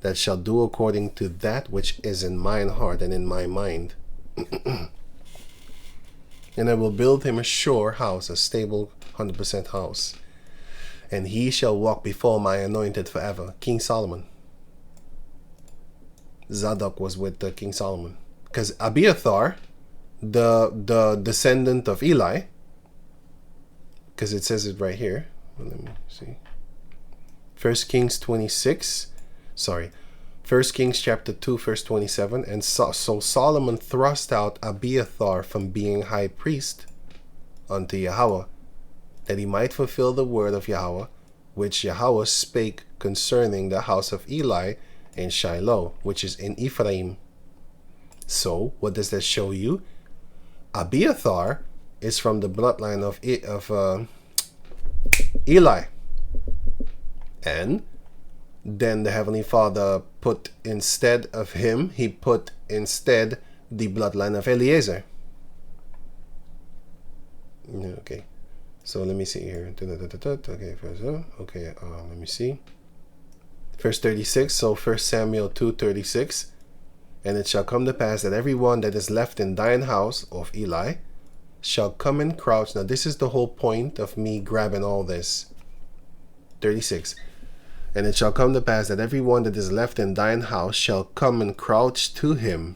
S1: that shall do according to that which is in mine heart and in my mind. And I will build him a sure house, a stable 100% house. And he shall walk before my anointed forever. King Solomon. Zadok was with King Solomon, because Abiathar, the descendant of Eli, because it says it right here. Well, let me see. 1 Kings chapter 2 verse 27. And so Solomon thrust out Abiathar from being high priest unto Yahweh, that he might fulfill the word of Yahweh, which Yahweh spake concerning the house of Eli in Shiloh, which is in Ephraim. So, what does that show you? Abiathar is from the bloodline of Eli. And then the Heavenly Father put instead of him, he put instead the bloodline of Eliezer. Okay. So let me see here. Okay, let me see. Verse 36, so 1 Samuel 2:36. And it shall come to pass that every one that is left in thine house of Eli shall come and crouch. Now this is the whole point of me grabbing all this. 36. And it shall come to pass that every one that is left in thine house shall come and crouch to him.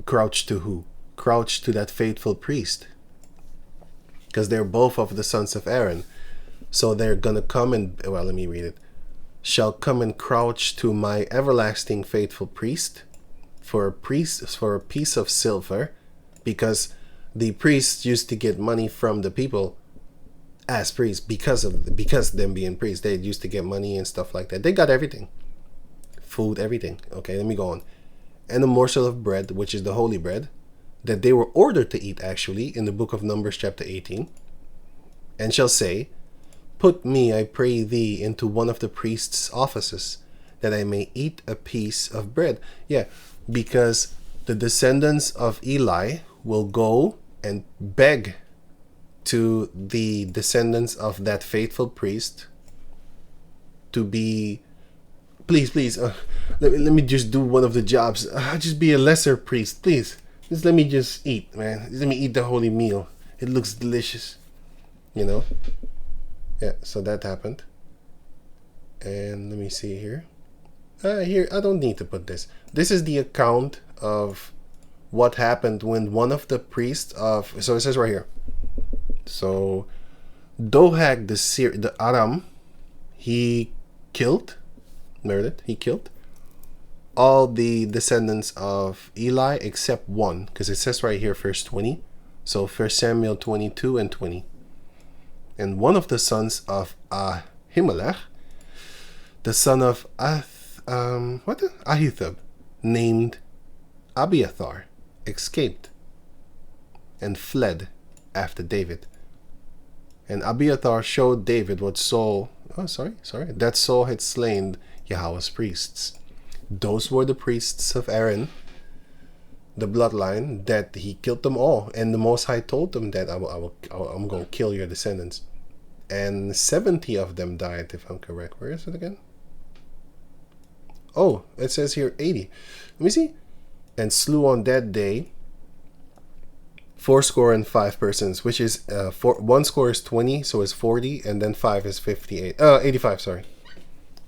S1: Crouch to who? Crouch to that faithful priest. Because they're both of the sons of Aaron. So they're going to come and, well, let me read it. Shall come and crouch to my everlasting faithful priest for a piece of silver, because the priests used to get money from the people as priests because them being priests. They used to get money and stuff like that. They got everything, food, everything. Okay, let me go on. And a morsel of bread, which is the holy bread, that they were ordered to eat actually in the book of Numbers chapter 18, and shall say, put me, I pray thee, into one of the priest's offices, that I may eat a piece of bread. Yeah, because the descendants of Eli will go and beg to the descendants of that faithful priest to be, please, let me just do one of the jobs. I'll just be a lesser priest, please. Just let me just eat, man. Just let me eat the holy meal. It looks delicious, you know. Yeah, so that happened. And let me see here. Here, I don't need to put this. This is the account of what happened when one of the priests of, so it says right here. So Dohag the Aram, he murdered all the descendants of Eli except one, because it says right here verse 20. So 1 Samuel 22 and 20. And one of the sons of Ahimelech, the son of Ahithub, named Abiathar, escaped and fled after David. And Abiathar showed David that Saul had slain Yahweh's priests. Those were the priests of Aaron, the bloodline, that he killed them all. And the Most High told them that I'm going to kill your descendants. And 70 of them died, if I'm correct. Where is it again? Oh, it says here 80. Let me see. And slew on that day fourscore persons, which is one score is 20, so it's 40, and then 5 is 58. 85, sorry.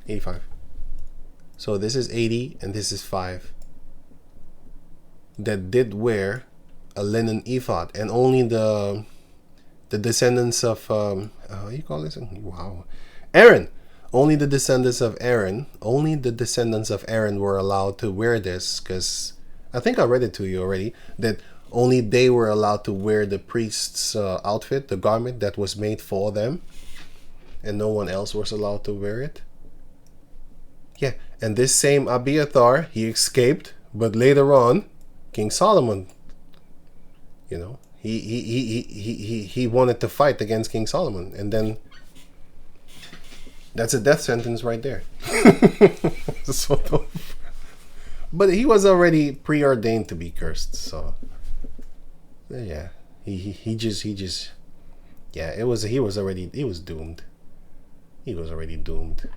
S1: 85. So this is 80 and this is 5 that did wear a linen ephod, and only the descendants of how you call this? Wow. Aaron. Only the descendants of Aaron were allowed to wear this, because I think I read it to you already, that only they were allowed to wear the priest's outfit, the garment that was made for them, and no one else was allowed to wear it. Yeah, and this same Abiathar, he escaped, but later on, King Solomon, you know, he wanted to fight against King Solomon, and then that's a death sentence right there. But he was already preordained to be cursed, so yeah, he just yeah, he was doomed. He was already doomed.